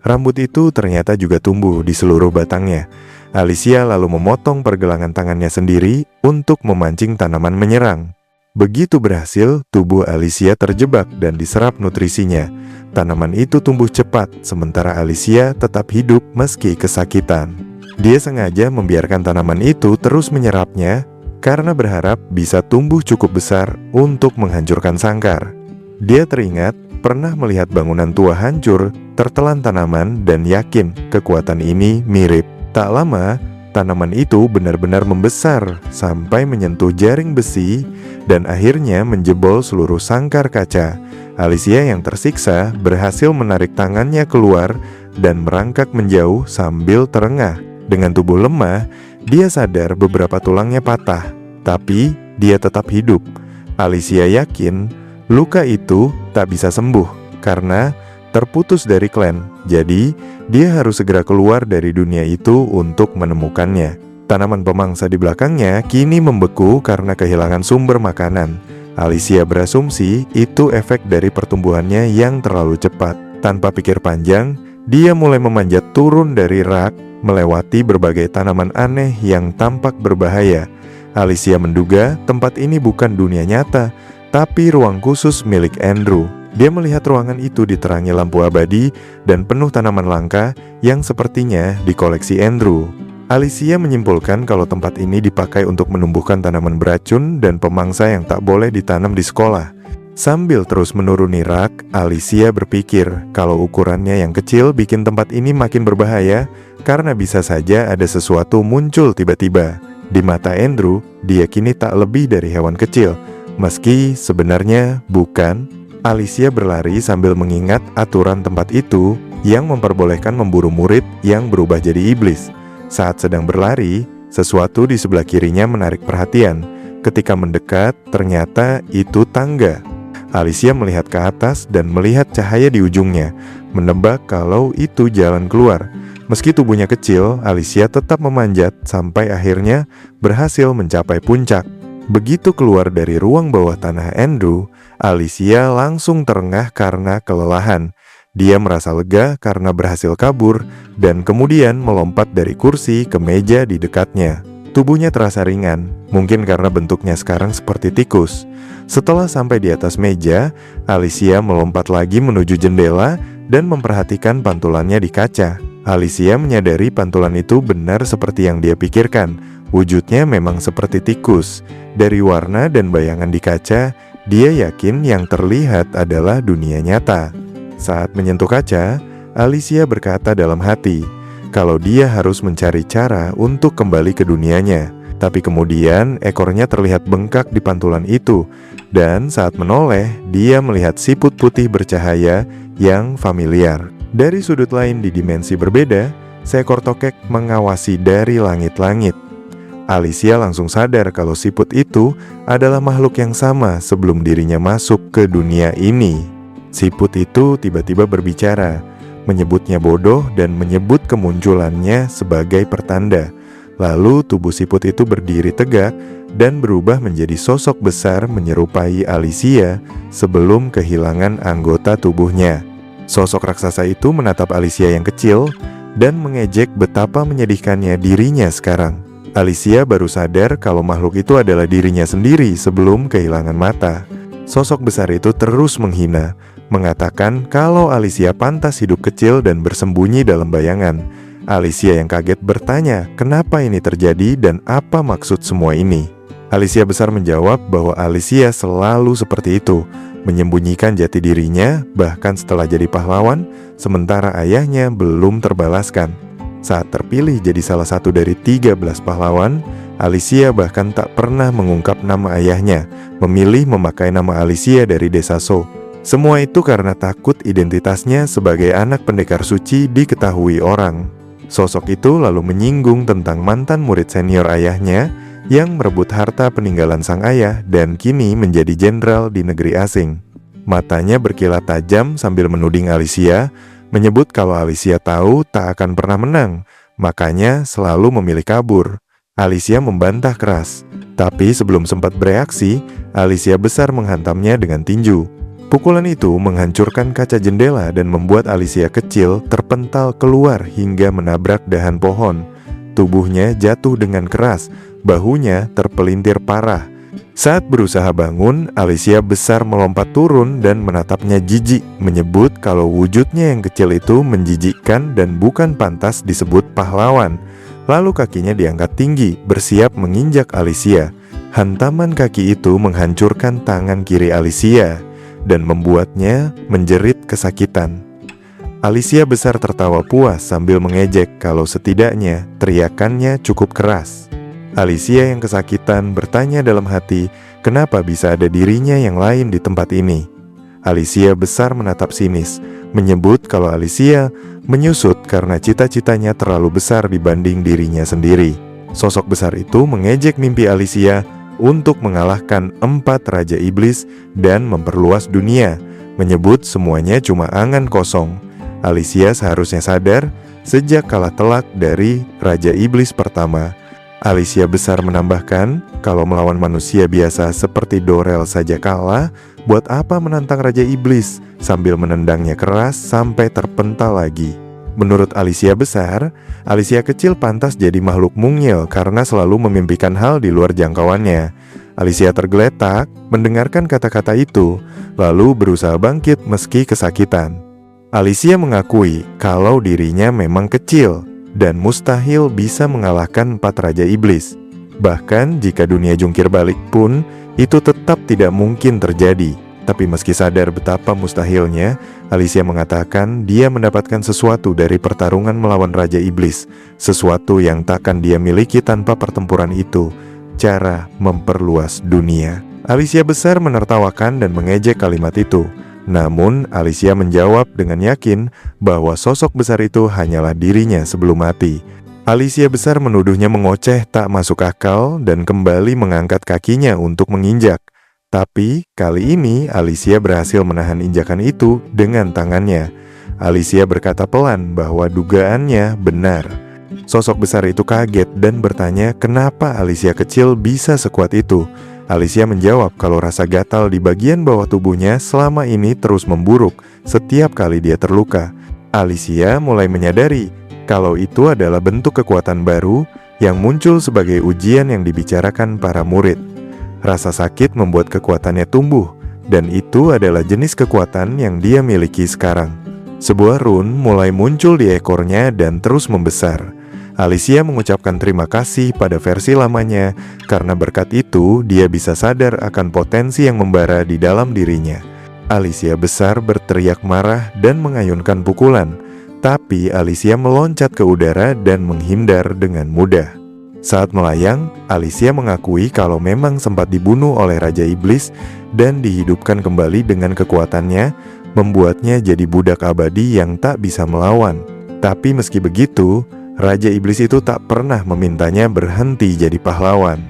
Rambut itu ternyata juga tumbuh di seluruh batangnya. Alicia lalu memotong pergelangan tangannya sendiri untuk memancing tanaman menyerang. Begitu berhasil, tubuh Alicia terjebak dan diserap nutrisinya. Tanaman itu tumbuh cepat, sementara Alicia tetap hidup meski kesakitan. Dia sengaja membiarkan tanaman itu terus menyerapnya karena berharap bisa tumbuh cukup besar untuk menghancurkan sangkar. Dia teringat pernah melihat bangunan tua hancur, tertelan tanaman, dan yakin kekuatan ini mirip. Tak lama, tanaman itu benar-benar membesar sampai menyentuh jaring besi dan akhirnya menjebol seluruh sangkar kaca. Alicia yang tersiksa berhasil menarik tangannya keluar dan merangkak menjauh sambil terengah. Dengan tubuh lemah, dia sadar beberapa tulangnya patah, tapi dia tetap hidup. Alicia yakin luka itu tak bisa sembuh karena terputus dari klan. Jadi, dia harus segera keluar dari dunia itu untuk menemukannya. Tanaman pemangsa di belakangnya kini membeku karena kehilangan sumber makanan. Alicia berasumsi itu efek dari pertumbuhannya yang terlalu cepat. Tanpa pikir panjang, dia mulai memanjat turun dari rak, melewati berbagai tanaman aneh yang tampak berbahaya. Alicia menduga tempat ini bukan dunia nyata, tapi ruang khusus milik Andrew. Dia melihat ruangan itu diterangi lampu abadi dan penuh tanaman langka yang sepertinya dikoleksi Andrew. Alicia menyimpulkan kalau tempat ini dipakai untuk menumbuhkan tanaman beracun dan pemangsa yang tak boleh ditanam di sekolah. Sambil terus menuruni rak, Alicia berpikir kalau ukurannya yang kecil bikin tempat ini makin berbahaya karena bisa saja ada sesuatu muncul tiba-tiba. Di mata Andrew, dia kini tak lebih dari hewan kecil, meski sebenarnya bukan. Alicia berlari sambil mengingat aturan tempat itu yang memperbolehkan memburu murid yang berubah jadi iblis. Saat sedang berlari, sesuatu di sebelah kirinya menarik perhatian. Ketika mendekat, ternyata itu tangga. Alicia melihat ke atas dan melihat cahaya di ujungnya, menebak kalau itu jalan keluar. Meski tubuhnya kecil, Alicia tetap memanjat sampai akhirnya berhasil mencapai puncak. Begitu keluar dari ruang bawah tanah Andrew, Alicia langsung terengah karena kelelahan. Dia merasa lega karena berhasil kabur dan kemudian melompat dari kursi ke meja di dekatnya. Tubuhnya terasa ringan, mungkin karena bentuknya sekarang seperti tikus. Setelah sampai di atas meja, Alicia melompat lagi menuju jendela dan memperhatikan pantulannya di kaca. Alicia menyadari pantulan itu benar seperti yang dia pikirkan. Wujudnya memang seperti tikus. Dari warna dan bayangan di kaca, dia yakin yang terlihat adalah dunia nyata. Saat menyentuh kaca, Alicia berkata dalam hati kalau dia harus mencari cara untuk kembali ke dunianya. Tapi kemudian ekornya terlihat bengkak di pantulan itu, dan saat menoleh, dia melihat siput putih bercahaya yang familiar. Dari sudut lain di dimensi berbeda, seekor tokek mengawasi dari langit-langit. Alicia langsung sadar kalau siput itu adalah makhluk yang sama sebelum dirinya masuk ke dunia ini. Siput itu tiba-tiba berbicara, menyebutnya bodoh dan menyebut kemunculannya sebagai pertanda. Lalu tubuh siput itu berdiri tegak dan berubah menjadi sosok besar menyerupai Alicia sebelum kehilangan anggota tubuhnya. Sosok raksasa itu menatap Alicia yang kecil dan mengejek betapa menyedihkannya dirinya sekarang. Alicia baru sadar kalau makhluk itu adalah dirinya sendiri sebelum kehilangan mata. Sosok besar itu terus menghina, mengatakan kalau Alicia pantas hidup kecil dan bersembunyi dalam bayangan. Alicia yang kaget bertanya, kenapa ini terjadi dan apa maksud semua ini? Alicia besar menjawab bahwa Alicia selalu seperti itu, menyembunyikan jati dirinya bahkan setelah jadi pahlawan, sementara ayahnya belum terbalaskan. Saat terpilih jadi salah satu dari 13 pahlawan, Alicia bahkan tak pernah mengungkap nama ayahnya, memilih memakai nama Alicia dari desa So. Semua itu karena takut identitasnya sebagai anak pendekar suci diketahui orang. Sosok itu lalu menyinggung tentang mantan murid senior ayahnya yang merebut harta peninggalan sang ayah dan kini menjadi jenderal di negeri asing. Matanya berkilat tajam sambil menuding Alicia, menyebut kalau Alicia tahu tak akan pernah menang, makanya selalu memilih kabur. Alicia membantah keras, tapi sebelum sempat bereaksi, Alicia besar menghantamnya dengan tinju. Pukulan itu menghancurkan kaca jendela dan membuat Alicia kecil terpental keluar hingga menabrak dahan pohon. Tubuhnya jatuh dengan keras, bahunya terpelintir parah. Saat berusaha bangun, Alicia besar melompat turun dan menatapnya jijik, menyebut kalau wujudnya yang kecil itu menjijikkan dan bukan pantas disebut pahlawan. Lalu kakinya diangkat tinggi, bersiap menginjak Alicia. Hantaman kaki itu menghancurkan tangan kiri Alicia dan membuatnya menjerit kesakitan. Alicia besar tertawa puas sambil mengejek kalau setidaknya teriakannya cukup keras. Alicia yang kesakitan bertanya dalam hati, kenapa bisa ada dirinya yang lain di tempat ini? Alicia besar menatap sinis, menyebut kalau Alicia menyusut karena cita-citanya terlalu besar dibanding dirinya sendiri. Sosok besar itu mengejek mimpi Alicia untuk mengalahkan 4 Raja Iblis dan memperluas dunia, menyebut semuanya cuma angan kosong. Alicia seharusnya sadar sejak kalah telak dari Raja Iblis pertama. Alicia besar menambahkan, kalau melawan manusia biasa seperti Dorel saja kalah, buat apa menantang Raja Iblis, sambil menendangnya keras sampai terpental lagi. Menurut Alicia besar, Alicia kecil pantas jadi makhluk mungil karena selalu memimpikan hal di luar jangkauannya. Alicia tergeletak mendengarkan kata-kata itu, lalu berusaha bangkit meski kesakitan. Alicia mengakui kalau dirinya memang kecil dan mustahil bisa mengalahkan 4 Raja Iblis. Bahkan jika dunia jungkir balik pun, itu tetap tidak mungkin terjadi. Tapi meski sadar betapa mustahilnya, Alicia mengatakan dia mendapatkan sesuatu dari pertarungan melawan Raja Iblis, sesuatu yang takkan dia miliki tanpa pertempuran itu, cara memperluas dunia. Alicia besar menertawakan dan mengejek kalimat itu. Namun, Alicia menjawab dengan yakin bahwa sosok besar itu hanyalah dirinya sebelum mati. Alicia besar menuduhnya mengoceh tak masuk akal dan kembali mengangkat kakinya untuk menginjak. Tapi, kali ini Alicia berhasil menahan injakan itu dengan tangannya. Alicia berkata pelan bahwa dugaannya benar. Sosok besar itu kaget dan bertanya kenapa Alicia kecil bisa sekuat itu. Alicia menjawab kalau rasa gatal di bagian bawah tubuhnya selama ini terus memburuk setiap kali dia terluka. Alicia mulai menyadari kalau itu adalah bentuk kekuatan baru yang muncul sebagai ujian yang dibicarakan para murid. Rasa sakit membuat kekuatannya tumbuh, dan itu adalah jenis kekuatan yang dia miliki sekarang. Sebuah rune mulai muncul di ekornya dan terus membesar. Alicia mengucapkan terima kasih pada versi lamanya, karena berkat itu dia bisa sadar akan potensi yang membara di dalam dirinya. Alicia besar berteriak marah dan mengayunkan pukulan, tapi Alicia meloncat ke udara dan menghindar dengan mudah. Saat melayang, Alicia mengakui kalau memang sempat dibunuh oleh Raja Iblis dan dihidupkan kembali dengan kekuatannya, membuatnya jadi budak abadi yang tak bisa melawan. Tapi meski begitu, Raja Iblis itu tak pernah memintanya berhenti jadi pahlawan.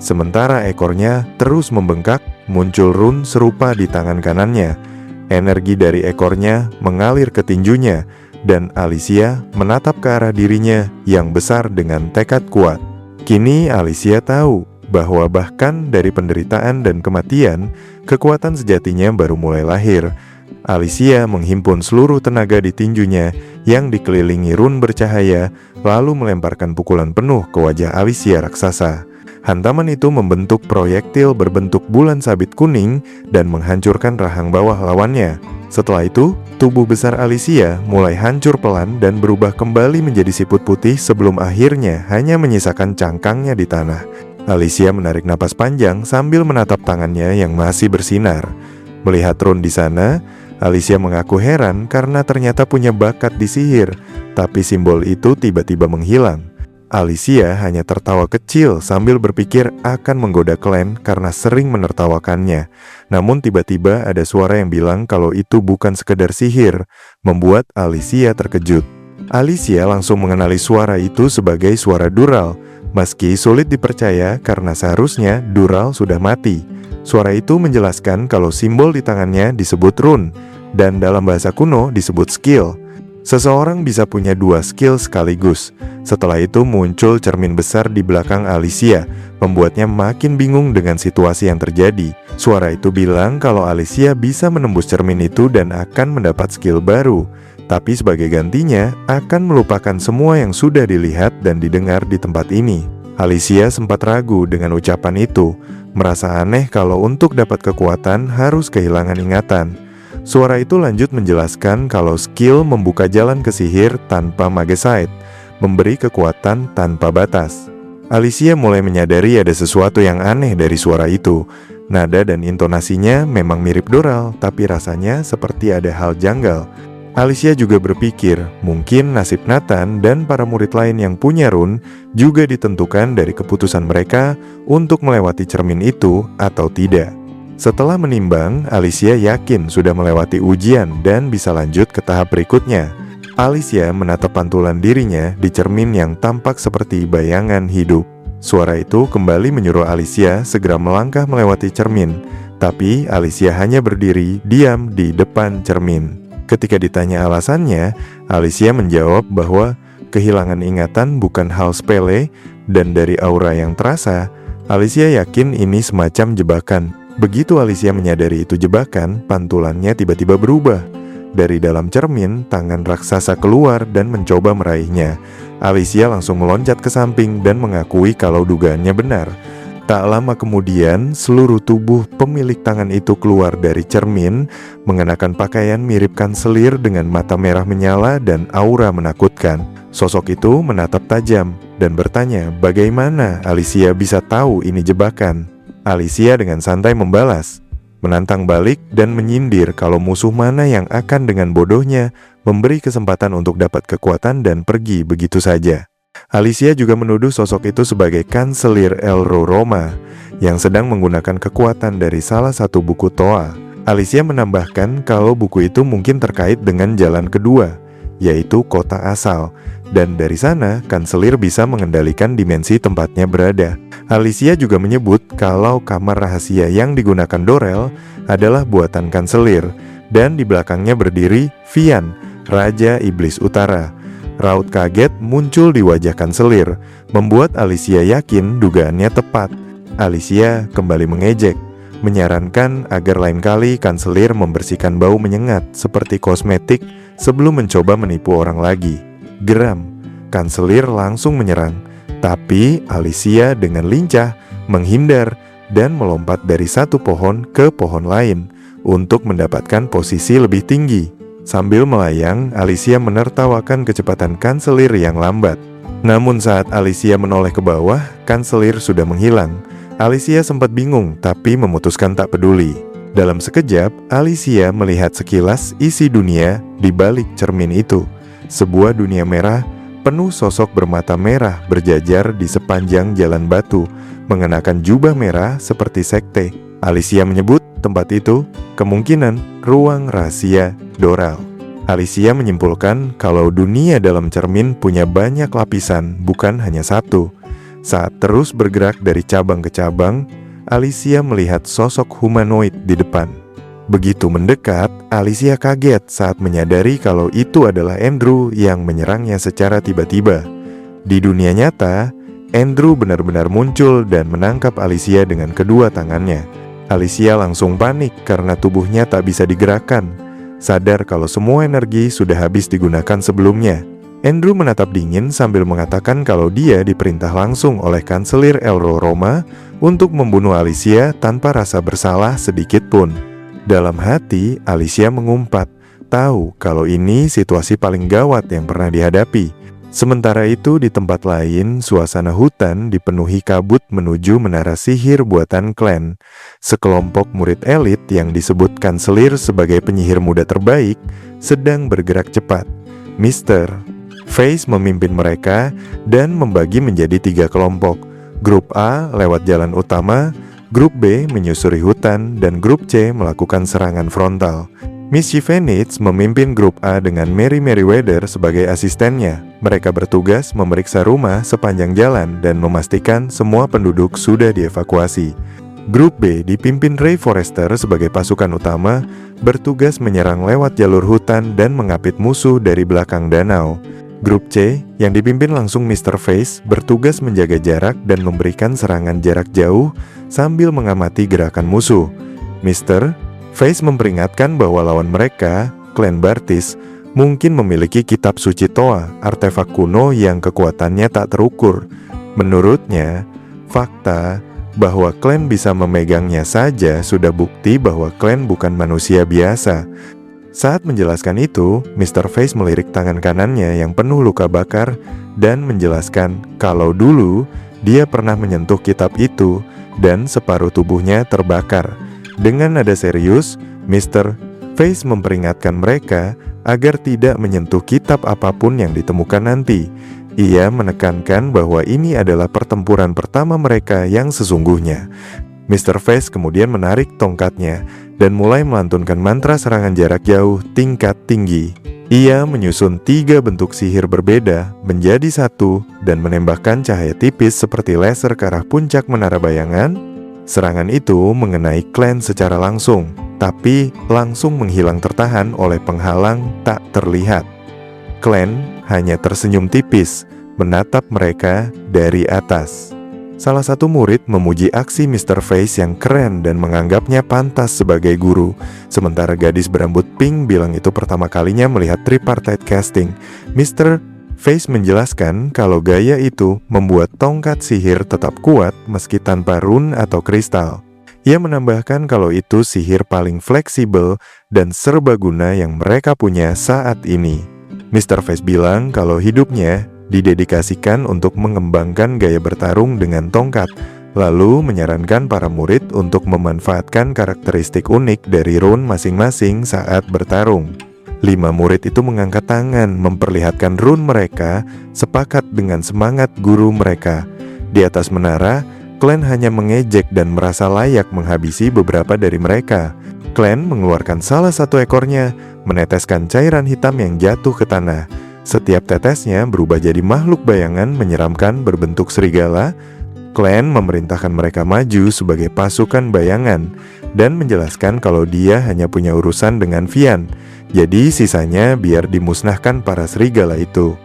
Sementara ekornya terus membengkak, muncul rune serupa di tangan kanannya. Energi dari ekornya mengalir ke tinjunya, dan Alicia menatap ke arah dirinya yang besar dengan tekad kuat. Kini Alicia tahu bahwa bahkan dari penderitaan dan kematian, kekuatan sejatinya baru mulai lahir. Alicia menghimpun seluruh tenaga di tinjunya yang dikelilingi rune bercahaya, lalu melemparkan pukulan penuh ke wajah Alicia raksasa. Hantaman itu membentuk proyektil berbentuk bulan sabit kuning dan menghancurkan rahang bawah lawannya. Setelah itu, tubuh besar Alicia mulai hancur pelan dan berubah kembali menjadi siput putih sebelum akhirnya hanya menyisakan cangkangnya di tanah. Alicia menarik napas panjang sambil menatap tangannya yang masih bersinar. Melihat rune di sana, Alicia mengaku heran karena ternyata punya bakat di sihir, tapi simbol itu tiba-tiba menghilang. Alicia hanya tertawa kecil sambil berpikir akan menggoda Clem karena sering menertawakannya. Namun tiba-tiba ada suara yang bilang kalau itu bukan sekedar sihir, membuat Alicia terkejut. Alicia langsung mengenali suara itu sebagai suara Dural, meski sulit dipercaya karena seharusnya Dural sudah mati. Suara itu menjelaskan kalau simbol di tangannya disebut rune, dan dalam bahasa kuno disebut skill. Seseorang bisa punya dua skill sekaligus. Setelah itu muncul cermin besar di belakang Alicia, membuatnya makin bingung dengan situasi yang terjadi. Suara itu bilang kalau Alicia bisa menembus cermin itu dan akan mendapat skill baru, tapi sebagai gantinya akan melupakan semua yang sudah dilihat dan didengar di tempat ini. Alicia sempat ragu dengan ucapan itu, merasa aneh kalau untuk dapat kekuatan harus kehilangan ingatan. Suara itu lanjut menjelaskan kalau skill membuka jalan ke sihir tanpa magicite, memberi kekuatan tanpa batas. Alicia mulai menyadari ada sesuatu yang aneh dari suara itu. Nada dan intonasinya memang mirip Doral, tapi rasanya seperti ada hal janggal. Alicia juga berpikir, mungkin nasib Nathan dan para murid lain yang punya rune juga ditentukan dari keputusan mereka untuk melewati cermin itu atau tidak. Setelah menimbang, Alicia yakin sudah melewati ujian dan bisa lanjut ke tahap berikutnya. Alicia menatap pantulan dirinya di cermin yang tampak seperti bayangan hidup. Suara itu kembali menyuruh Alicia segera melangkah melewati cermin, tapi Alicia hanya berdiri diam di depan cermin. Ketika ditanya alasannya, Alicia menjawab bahwa kehilangan ingatan bukan hal sepele, dan dari aura yang terasa, Alicia yakin ini semacam jebakan. Begitu Alicia menyadari itu jebakan, pantulannya tiba-tiba berubah. Dari dalam cermin, tangan raksasa keluar dan mencoba meraihnya. Alicia langsung meloncat ke samping dan mengakui kalau dugaannya benar. Tak lama kemudian, seluruh tubuh pemilik tangan itu keluar dari cermin, mengenakan pakaian mirip kanselir dengan mata merah menyala dan aura menakutkan. Sosok itu menatap tajam dan bertanya bagaimana Alicia bisa tahu ini jebakan. Alicia dengan santai membalas, menantang balik dan menyindir kalau musuh mana yang akan dengan bodohnya memberi kesempatan untuk dapat kekuatan dan pergi begitu saja. Alicia juga menuduh sosok itu sebagai kanselir Elro Roma yang sedang menggunakan kekuatan dari salah satu buku Toa. Alicia menambahkan kalau buku itu mungkin terkait dengan jalan kedua, yaitu kota asal, dan dari sana kanselir bisa mengendalikan dimensi tempatnya berada. Alicia juga menyebut kalau kamar rahasia yang digunakan Dorel adalah buatan kanselir, dan di belakangnya berdiri Vian, Raja Iblis Utara. Raut kaget muncul di wajah kanselir, membuat Alicia yakin dugaannya tepat. Alicia kembali mengejek, menyarankan agar lain kali kanselir membersihkan bau menyengat seperti kosmetik sebelum mencoba menipu orang lagi. Geram, kanselir langsung menyerang, tapi Alicia dengan lincah menghindar dan melompat dari satu pohon ke pohon lain untuk mendapatkan posisi lebih tinggi. Sambil melayang, Alicia menertawakan kecepatan kanselir yang lambat. Namun saat Alicia menoleh ke bawah, kanselir sudah menghilang. Alicia sempat bingung, tapi memutuskan tak peduli. Dalam sekejap, Alicia melihat sekilas isi dunia di balik cermin itu. Sebuah dunia merah, penuh sosok bermata merah berjajar di sepanjang jalan batu, mengenakan jubah merah seperti sekte. Alicia menyebut tempat itu kemungkinan ruang rahasia Doral. Alicia menyimpulkan kalau dunia dalam cermin punya banyak lapisan, bukan hanya satu. Saat terus bergerak dari cabang ke cabang, Alicia melihat sosok humanoid di depan. Begitu mendekat, Alicia kaget saat menyadari kalau itu adalah Andrew yang menyerangnya secara tiba-tiba. Di dunia nyata, Andrew benar-benar muncul dan menangkap Alicia dengan kedua tangannya. Alicia langsung panik karena tubuhnya tak bisa digerakkan, sadar kalau semua energi sudah habis digunakan sebelumnya. Andrew menatap dingin sambil mengatakan kalau dia diperintah langsung oleh Kanselir Elro Roma untuk membunuh Alicia tanpa rasa bersalah sedikit pun. Dalam hati, Alicia mengumpat, tahu kalau ini situasi paling gawat yang pernah dihadapi. Sementara itu di tempat lain, suasana hutan dipenuhi kabut menuju menara sihir buatan klan. Sekelompok murid elit yang disebut Kanselir sebagai penyihir muda terbaik sedang bergerak cepat. Mr. Face memimpin mereka dan membagi menjadi 3 kelompok. Grup A lewat jalan utama, Grup B menyusuri hutan, dan Grup C melakukan serangan frontal. Miss Chivenitz memimpin Grup A dengan Mary Merriweather sebagai asistennya. Mereka bertugas memeriksa rumah sepanjang jalan dan memastikan semua penduduk sudah dievakuasi. Grup B dipimpin Ray Forrester sebagai pasukan utama, bertugas menyerang lewat jalur hutan dan mengapit musuh dari belakang danau. Grup C, yang dipimpin langsung Mr. Face, bertugas menjaga jarak dan memberikan serangan jarak jauh sambil mengamati gerakan musuh. Mr. Face memperingatkan bahwa lawan mereka, klan Bartis, mungkin memiliki kitab suci Toa, artefak kuno yang kekuatannya tak terukur. Menurutnya, fakta bahwa klan bisa memegangnya saja sudah bukti bahwa klan bukan manusia biasa. Saat menjelaskan itu, Mr. Face melirik tangan kanannya yang penuh luka bakar dan menjelaskan kalau dulu dia pernah menyentuh kitab itu dan separuh tubuhnya terbakar. Dengan nada serius, Mr. Face memperingatkan mereka agar tidak menyentuh kitab apapun yang ditemukan nanti. Ia menekankan bahwa ini adalah pertempuran pertama mereka yang sesungguhnya. Mr. Face kemudian menarik tongkatnya dan mulai melantunkan mantra serangan jarak jauh tingkat tinggi. Ia menyusun 3 bentuk sihir berbeda menjadi satu dan menembakkan cahaya tipis seperti laser ke arah puncak menara bayangan. Serangan itu mengenai klan secara langsung, tapi langsung menghilang tertahan oleh penghalang tak terlihat. Klan hanya tersenyum tipis, menatap mereka dari atas. Salah satu murid memuji aksi Mr. Face yang keren dan menganggapnya pantas sebagai guru. Sementara gadis berambut pink bilang itu pertama kalinya melihat tripartite casting. Mr. Face menjelaskan kalau gaya itu membuat tongkat sihir tetap kuat meski tanpa rune atau kristal. Ia menambahkan kalau itu sihir paling fleksibel dan serbaguna yang mereka punya saat ini. Mr. Face bilang kalau hidupnya didedikasikan untuk mengembangkan gaya bertarung dengan tongkat, lalu menyarankan para murid untuk memanfaatkan karakteristik unik dari rune masing-masing saat bertarung. 5 murid itu mengangkat tangan memperlihatkan rune mereka, sepakat dengan semangat guru mereka. Di atas menara, klan hanya mengejek dan merasa layak menghabisi beberapa dari mereka. Klan mengeluarkan salah satu ekornya, meneteskan cairan hitam yang jatuh ke tanah. Setiap tetesnya berubah jadi makhluk bayangan menyeramkan berbentuk serigala. Klan memerintahkan mereka maju sebagai pasukan bayangan dan menjelaskan kalau dia hanya punya urusan dengan Vian, jadi sisanya biar dimusnahkan para serigala itu.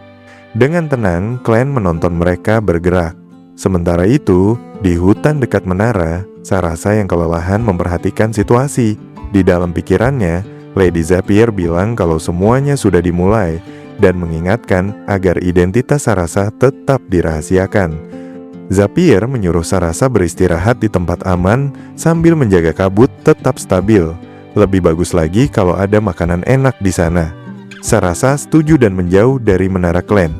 Dengan tenang, klan menonton mereka bergerak. Sementara itu, di hutan dekat menara, Sarasa yang kelelahan memperhatikan situasi. Di dalam pikirannya, Lady Zapier bilang kalau semuanya sudah dimulai dan mengingatkan agar identitas Sarasa tetap dirahasiakan. Zapier menyuruh Sarasa beristirahat di tempat aman sambil menjaga kabut tetap stabil. Lebih bagus lagi kalau ada makanan enak di sana. Sarasa setuju dan menjauh dari menara klan.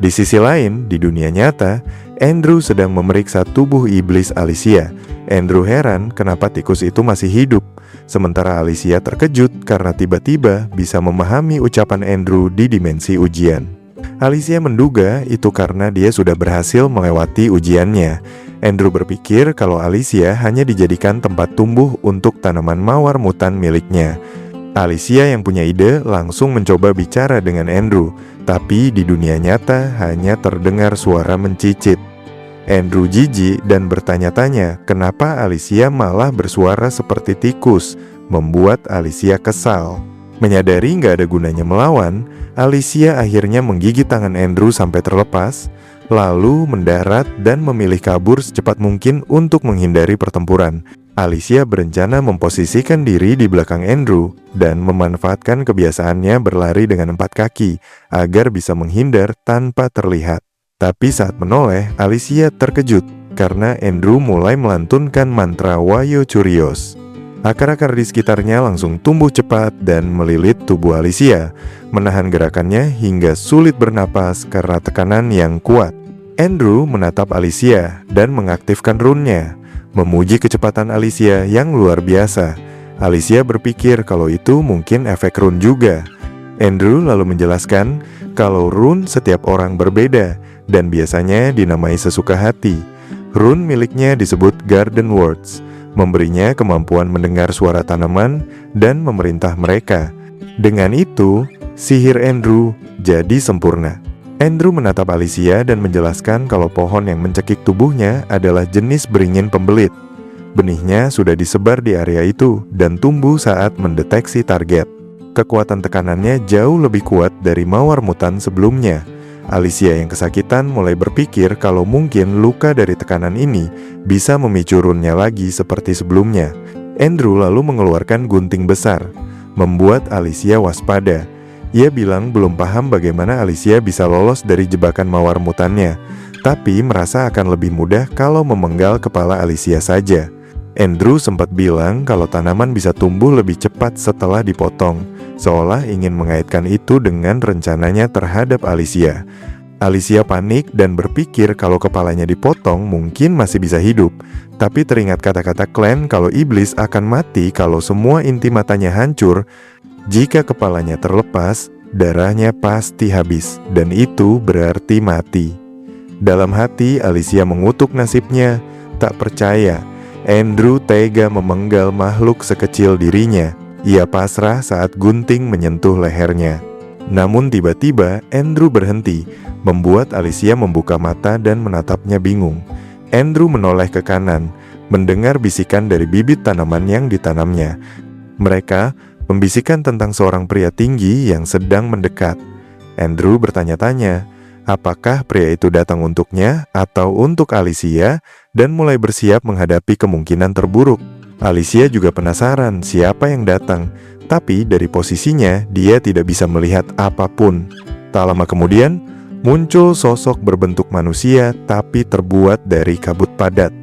Di sisi lain, di dunia nyata, Andrew sedang memeriksa tubuh iblis Alicia. Andrew heran kenapa tikus itu masih hidup, sementara Alicia terkejut karena tiba-tiba bisa memahami ucapan Andrew di dimensi ujian. Alicia menduga itu karena dia sudah berhasil melewati ujiannya. Andrew berpikir kalau Alicia hanya dijadikan tempat tumbuh untuk tanaman mawar mutan miliknya. Alicia yang punya ide langsung mencoba bicara dengan Andrew, tapi di dunia nyata hanya terdengar suara mencicit. Andrew jijik dan bertanya-tanya kenapa Alicia malah bersuara seperti tikus, membuat Alicia kesal. Menyadari nggak ada gunanya melawan, Alicia akhirnya menggigit tangan Andrew sampai terlepas, lalu mendarat dan memilih kabur secepat mungkin untuk menghindari pertempuran. Alicia berencana memposisikan diri di belakang Andrew dan memanfaatkan kebiasaannya berlari dengan 4 kaki agar bisa menghindar tanpa terlihat. Tapi saat menoleh, Alicia terkejut karena Andrew mulai melantunkan mantra Wayo Curios. Akar-akar di sekitarnya langsung tumbuh cepat dan melilit tubuh Alicia, menahan gerakannya hingga sulit bernapas karena tekanan yang kuat. Andrew menatap Alicia dan mengaktifkan rune-nya, memuji kecepatan Alicia yang luar biasa. Alicia berpikir kalau itu mungkin efek rune juga. Andrew lalu menjelaskan kalau rune setiap orang berbeda dan biasanya dinamai sesuka hati. Rune miliknya disebut Garden Words, memberinya kemampuan mendengar suara tanaman dan memerintah mereka. Dengan itu, sihir Andrew jadi sempurna. Andrew menatap Alicia dan menjelaskan kalau pohon yang mencekik tubuhnya adalah jenis beringin pembelit. Benihnya sudah disebar di area itu dan tumbuh saat mendeteksi target. Kekuatan tekanannya jauh lebih kuat dari mawar mutan sebelumnya. Alicia yang kesakitan mulai berpikir kalau mungkin luka dari tekanan ini bisa memicu rune-nya lagi seperti sebelumnya. Andrew lalu mengeluarkan gunting besar, membuat Alicia waspada. Ia bilang belum paham bagaimana Alicia bisa lolos dari jebakan mawar mutannya, tapi merasa akan lebih mudah kalau memenggal kepala Alicia saja. Andrew sempat bilang kalau tanaman bisa tumbuh lebih cepat setelah dipotong, seolah ingin mengaitkan itu dengan rencananya terhadap Alicia. Alicia panik dan berpikir kalau kepalanya dipotong mungkin masih bisa hidup, tapi teringat kata-kata klan kalau iblis akan mati kalau semua inti matanya hancur. Jika kepalanya terlepas, darahnya pasti habis, dan itu berarti mati. Dalam hati, Alicia mengutuk nasibnya, tak percaya Andrew tega memenggal makhluk sekecil dirinya. Ia pasrah saat gunting menyentuh lehernya. Namun tiba-tiba Andrew berhenti, membuat Alicia membuka mata dan menatapnya bingung. Andrew menoleh ke kanan, mendengar bisikan dari bibit tanaman yang ditanamnya. Mereka membisikan tentang seorang pria tinggi yang sedang mendekat. Andrew bertanya-tanya, apakah pria itu datang untuknya atau untuk Alicia, dan mulai bersiap menghadapi kemungkinan terburuk. Alicia juga penasaran siapa yang datang, tapi dari posisinya dia tidak bisa melihat apapun. Tak lama kemudian, muncul sosok berbentuk manusia tapi terbuat dari kabut padat.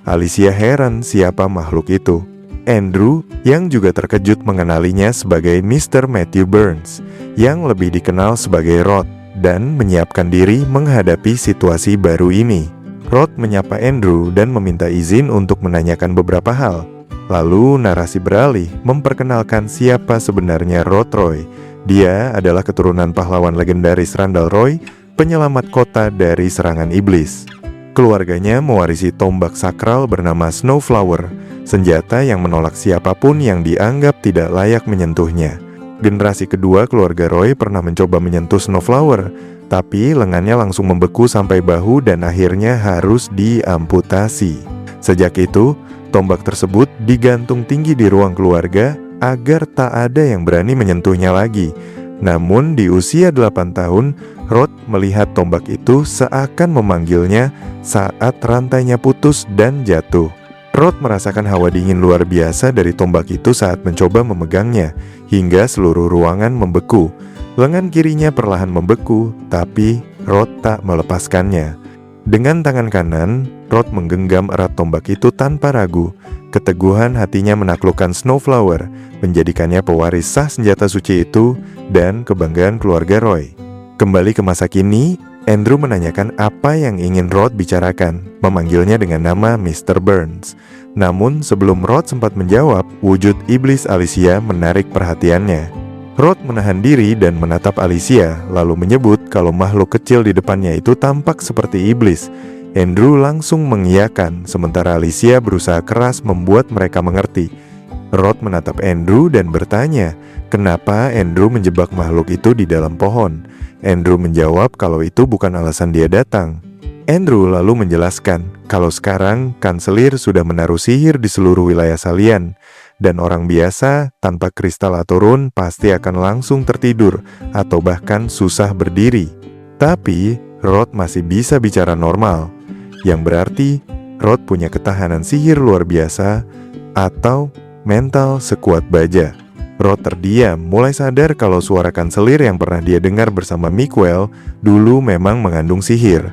Alicia heran siapa makhluk itu. Andrew yang juga terkejut mengenalinya sebagai Mr. Matthew Burns, yang lebih dikenal sebagai Rod, dan menyiapkan diri menghadapi situasi baru ini. Rod menyapa Andrew dan meminta izin untuk menanyakan beberapa hal. Lalu narasi beralih memperkenalkan siapa sebenarnya Rod Roy. Dia adalah keturunan pahlawan legendaris Randall Roy, penyelamat kota dari serangan iblis. Keluarganya mewarisi tombak sakral bernama Snowflower, senjata yang menolak siapapun yang dianggap tidak layak menyentuhnya. Generasi kedua keluarga Roy pernah mencoba menyentuh Snowflower, tapi lengannya langsung membeku sampai bahu dan akhirnya harus diamputasi. Sejak itu, tombak tersebut digantung tinggi di ruang keluarga agar tak ada yang berani menyentuhnya lagi. Namun di usia 8 tahun, Rod melihat tombak itu seakan memanggilnya saat rantainya putus dan jatuh. Rod merasakan hawa dingin luar biasa dari tombak itu saat mencoba memegangnya, hingga seluruh ruangan membeku. Lengan kirinya perlahan membeku, tapi Rod tak melepaskannya. Dengan tangan kanan, Rod menggenggam erat tombak itu tanpa ragu. Keteguhan hatinya menaklukkan Snowflower, menjadikannya pewaris sah senjata suci itu dan kebanggaan keluarga Roy. Kembali ke masa kini, Andrew menanyakan apa yang ingin Rod bicarakan, memanggilnya dengan nama Mr. Burns. Namun sebelum Rod sempat menjawab, wujud iblis Alicia menarik perhatiannya. Rod menahan diri dan menatap Alicia, lalu menyebut kalau makhluk kecil di depannya itu tampak seperti iblis. Andrew langsung mengiyakan, sementara Alicia berusaha keras membuat mereka mengerti. Rod menatap Andrew dan bertanya, kenapa Andrew menjebak makhluk itu di dalam pohon. Andrew menjawab kalau itu bukan alasan dia datang. Andrew lalu menjelaskan kalau sekarang kanselir sudah menaruh sihir di seluruh wilayah Salian, dan orang biasa tanpa kristal atau rune pasti akan langsung tertidur atau bahkan susah berdiri. Tapi Rod masih bisa bicara normal, yang berarti Rod punya ketahanan sihir luar biasa atau mental sekuat baja. Rod terdiam, mulai sadar kalau suara kanselir yang pernah dia dengar bersama Miguel dulu memang mengandung sihir.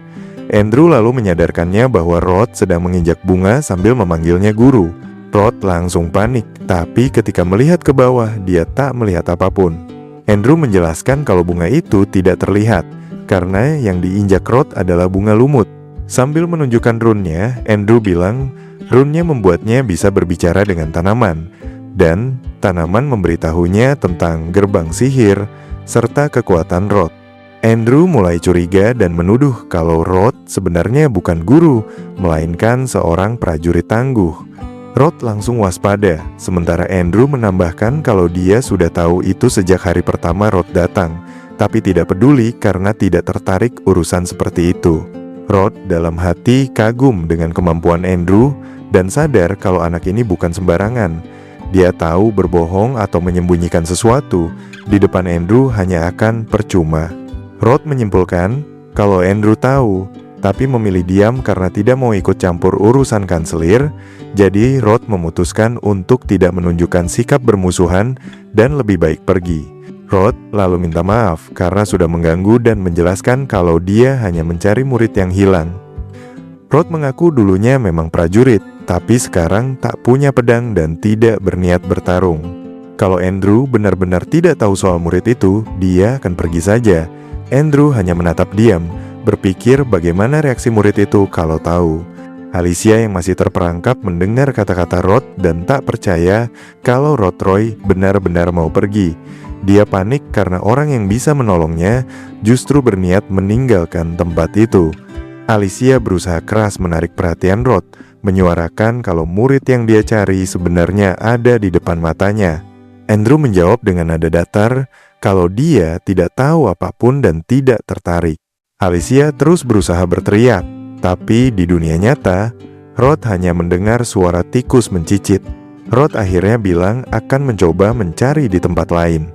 Andrew lalu menyadarkannya bahwa Rod sedang menginjak bunga sambil memanggilnya guru. Rod langsung panik, tapi ketika melihat ke bawah, dia tak melihat apapun. Andrew menjelaskan kalau bunga itu tidak terlihat, karena yang diinjak Rod adalah bunga lumut. Sambil menunjukkan runnya, Andrew bilang runnya membuatnya bisa berbicara dengan tanaman, dan tanaman memberitahunya tentang gerbang sihir serta kekuatan Rod. Andrew mulai curiga dan menuduh kalau Rod sebenarnya bukan guru, melainkan seorang prajurit tangguh. Rod langsung waspada, sementara Andrew menambahkan kalau dia sudah tahu itu sejak hari pertama Rod datang, tapi tidak peduli karena tidak tertarik urusan seperti itu. Rod dalam hati kagum dengan kemampuan Andrew dan sadar kalau anak ini bukan sembarangan. Dia tahu berbohong atau menyembunyikan sesuatu di depan Andrew hanya akan percuma. Rod menyimpulkan kalau Andrew tahu, tapi memilih diam karena tidak mau ikut campur urusan kanselir, jadi Rod memutuskan untuk tidak menunjukkan sikap bermusuhan dan lebih baik pergi. Rod lalu minta maaf karena sudah mengganggu dan menjelaskan kalau dia hanya mencari murid yang hilang. Rod mengaku dulunya memang prajurit, tapi sekarang tak punya pedang dan tidak berniat bertarung. Kalau Andrew benar-benar tidak tahu soal murid itu, dia akan pergi saja. Andrew hanya menatap diam, berpikir bagaimana reaksi murid itu kalau tahu. Alicia yang masih terperangkap mendengar kata-kata Rod dan tak percaya kalau Rod Roy benar-benar mau pergi. Dia panik karena orang yang bisa menolongnya justru berniat meninggalkan tempat itu. Alicia berusaha keras menarik perhatian Rod, menyuarakan kalau murid yang dia cari sebenarnya ada di depan matanya. Andrew menjawab dengan nada datar kalau dia tidak tahu apapun dan tidak tertarik. Alicia terus berusaha berteriak, tapi di dunia nyata, Rod hanya mendengar suara tikus mencicit. Rod akhirnya bilang akan mencoba mencari di tempat lain.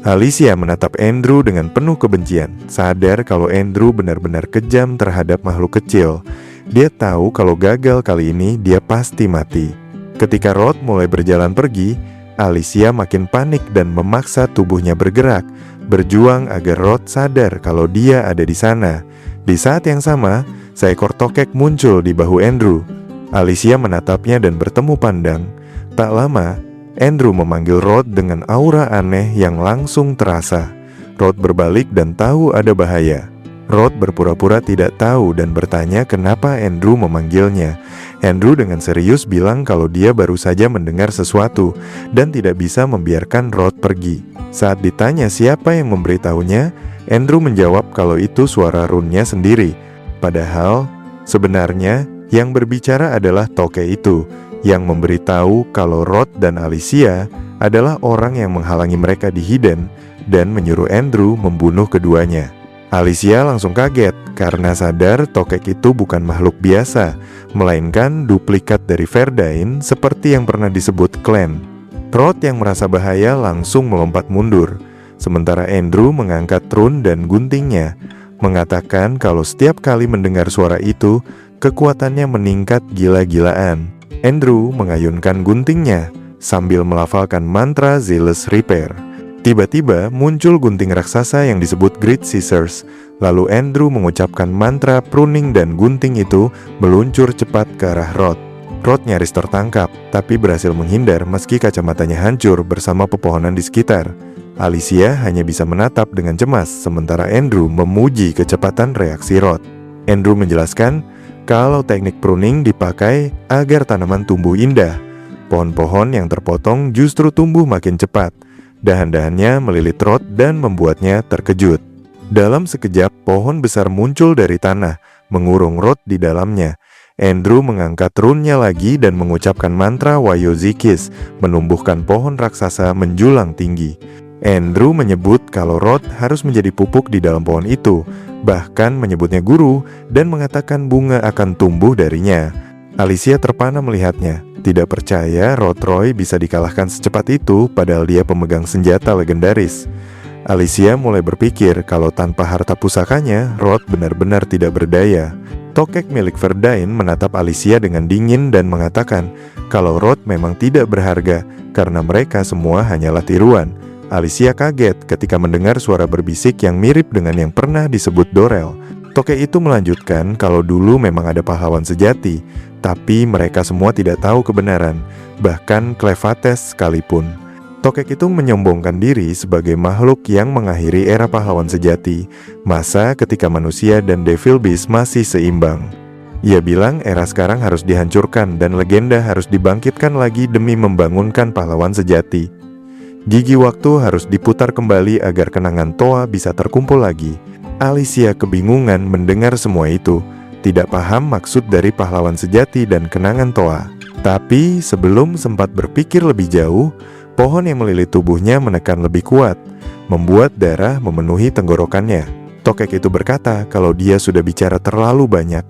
Alicia menatap Andrew dengan penuh kebencian, sadar kalau Andrew benar-benar kejam terhadap makhluk kecil. Dia tahu kalau gagal kali ini dia pasti mati. Ketika Rod mulai berjalan pergi, Alicia makin panik dan memaksa tubuhnya bergerak, berjuang agar Rod sadar kalau dia ada di sana. Di saat yang sama, seekor tokek muncul di bahu Andrew. Alicia menatapnya dan bertemu pandang. Tak lama, Andrew memanggil Rod dengan aura aneh yang langsung terasa. Rod berbalik dan tahu ada bahaya. Rod berpura-pura tidak tahu dan bertanya kenapa Andrew memanggilnya. Andrew dengan serius bilang kalau dia baru saja mendengar sesuatu dan tidak bisa membiarkan Rod pergi. Saat ditanya siapa yang memberitahunya, Andrew menjawab kalau itu suara runnya sendiri. Padahal sebenarnya yang berbicara adalah toke itu, yang memberitahu kalau Rod dan Alicia adalah orang yang menghalangi mereka di Hidden dan menyuruh Andrew membunuh keduanya. Alicia langsung kaget karena sadar tokek itu bukan makhluk biasa, melainkan duplikat dari Verdane seperti yang pernah disebut Clan. Rod yang merasa bahaya langsung melompat mundur. sementara Andrew mengangkat rune dan guntingnya, mengatakan kalau setiap kali mendengar suara itu, kekuatannya meningkat gila-gilaan. Andrew mengayunkan guntingnya sambil melafalkan mantra Zealous Repair. Tiba-tiba muncul gunting raksasa yang disebut Great Scissors. Lalu Andrew mengucapkan mantra pruning dan gunting itu meluncur cepat ke arah Rod. Rod nyaris tertangkap, tapi berhasil menghindar meski kacamatanya hancur bersama pepohonan di sekitar. Alicia hanya bisa menatap dengan cemas, sementara Andrew memuji kecepatan reaksi Rod. Andrew menjelaskan kalau teknik pruning dipakai agar tanaman tumbuh indah. Pohon-pohon yang terpotong justru tumbuh makin cepat. Dahan-dahannya melilit Rod dan membuatnya terkejut. Dalam sekejap, pohon besar muncul dari tanah, mengurung Rod di dalamnya. Andrew mengangkat runnya lagi dan mengucapkan mantra Wayozikis, menumbuhkan pohon raksasa menjulang tinggi. Andrew menyebut kalau Rod harus menjadi pupuk di dalam pohon itu, bahkan menyebutnya guru dan mengatakan bunga akan tumbuh darinya. Alicia terpana melihatnya, tidak percaya Rod Roy bisa dikalahkan secepat itu padahal dia pemegang senjata legendaris. Alicia mulai berpikir kalau tanpa harta pusakanya, Rod benar-benar tidak berdaya. Tokek milik Verdine menatap Alicia dengan dingin dan mengatakan kalau Rod memang tidak berharga karena mereka semua hanyalah tiruan. Alicia kaget ketika mendengar suara berbisik yang mirip dengan yang pernah disebut Dorel. Tokek itu melanjutkan kalau dulu memang ada pahlawan sejati, tapi mereka semua tidak tahu kebenaran, bahkan Clevates sekalipun. Tokek itu menyombongkan diri sebagai makhluk yang mengakhiri era pahlawan sejati, masa ketika manusia dan Devil Beast masih seimbang. Ia bilang era sekarang harus dihancurkan dan legenda harus dibangkitkan lagi demi membangunkan pahlawan sejati. Gigi waktu harus diputar kembali agar kenangan Toa bisa terkumpul lagi. Alicia kebingungan mendengar semua itu, tidak paham maksud dari pahlawan sejati dan kenangan Toa. Tapi sebelum sempat berpikir lebih jauh, pohon yang melilit tubuhnya menekan lebih kuat, membuat darah memenuhi tenggorokannya. Tokek itu berkata kalau dia sudah bicara terlalu banyak,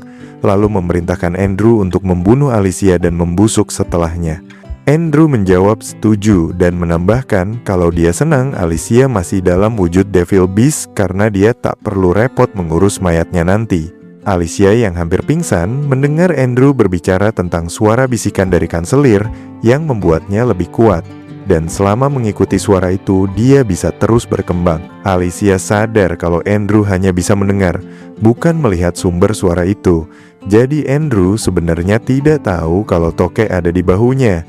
lalu memerintahkan Andrew untuk membunuh Alicia dan membusuk setelahnya. Andrew menjawab setuju dan menambahkan kalau dia senang Alicia masih dalam wujud Devil Beast karena dia tak perlu repot mengurus mayatnya nanti. Alicia yang hampir pingsan mendengar Andrew berbicara tentang suara bisikan dari kanselir yang membuatnya lebih kuat. Dan selama mengikuti suara itu, dia bisa terus berkembang. Alicia sadar kalau Andrew hanya bisa mendengar, bukan melihat sumber suara itu. Jadi Andrew sebenarnya tidak tahu kalau tokek ada di bahunya.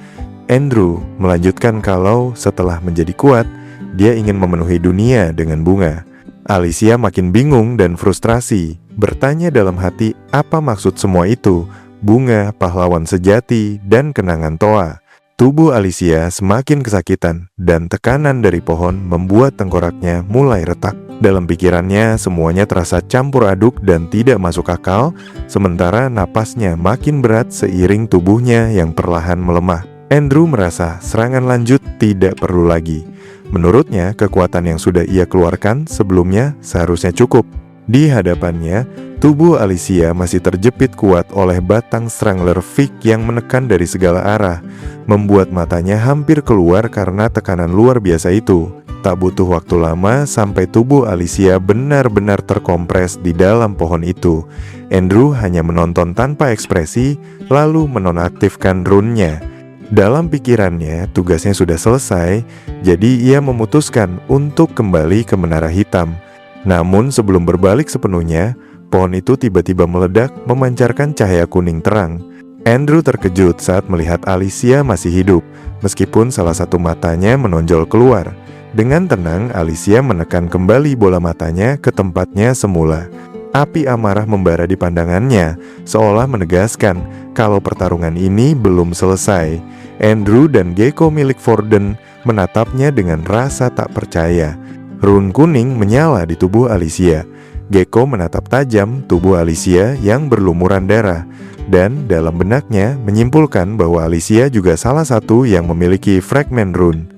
Andrew melanjutkan kalau setelah menjadi kuat, dia ingin memenuhi dunia dengan bunga. Alicia makin bingung dan frustrasi, bertanya dalam hati apa maksud semua itu, bunga, pahlawan sejati, dan kenangan Toa. Tubuh Alicia semakin kesakitan, dan tekanan dari pohon membuat tengkoraknya mulai retak. Dalam pikirannya, semuanya terasa campur aduk dan tidak masuk akal, sementara napasnya makin berat seiring tubuhnya yang perlahan melemah. Andrew merasa serangan lanjut tidak perlu lagi. Menurutnya, kekuatan yang sudah ia keluarkan sebelumnya seharusnya cukup. Di hadapannya, tubuh Alicia masih terjepit kuat oleh batang Strangler Fig yang menekan dari segala arah, membuat matanya hampir keluar karena tekanan luar biasa itu. Tak butuh waktu lama sampai tubuh Alicia benar-benar terkompres di dalam pohon itu. Andrew hanya menonton tanpa ekspresi, lalu menonaktifkan rune-nya. Dalam pikirannya, tugasnya sudah selesai, jadi ia memutuskan untuk kembali ke Menara Hitam. Namun sebelum berbalik sepenuhnya, pohon itu tiba-tiba meledak memancarkan cahaya kuning terang. Andrew terkejut saat melihat Alicia masih hidup, meskipun salah satu matanya menonjol keluar. Dengan tenang, Alicia menekan kembali bola matanya ke tempatnya semula. Api amarah membara di pandangannya, seolah menegaskan kalau pertarungan ini belum selesai. Andrew dan Gecko milik Vorden menatapnya dengan rasa tak percaya. Rune kuning menyala di tubuh Alicia. Gecko menatap tajam tubuh Alicia yang berlumuran darah, dan dalam benaknya menyimpulkan bahwa Alicia juga salah satu yang memiliki fragmen rune.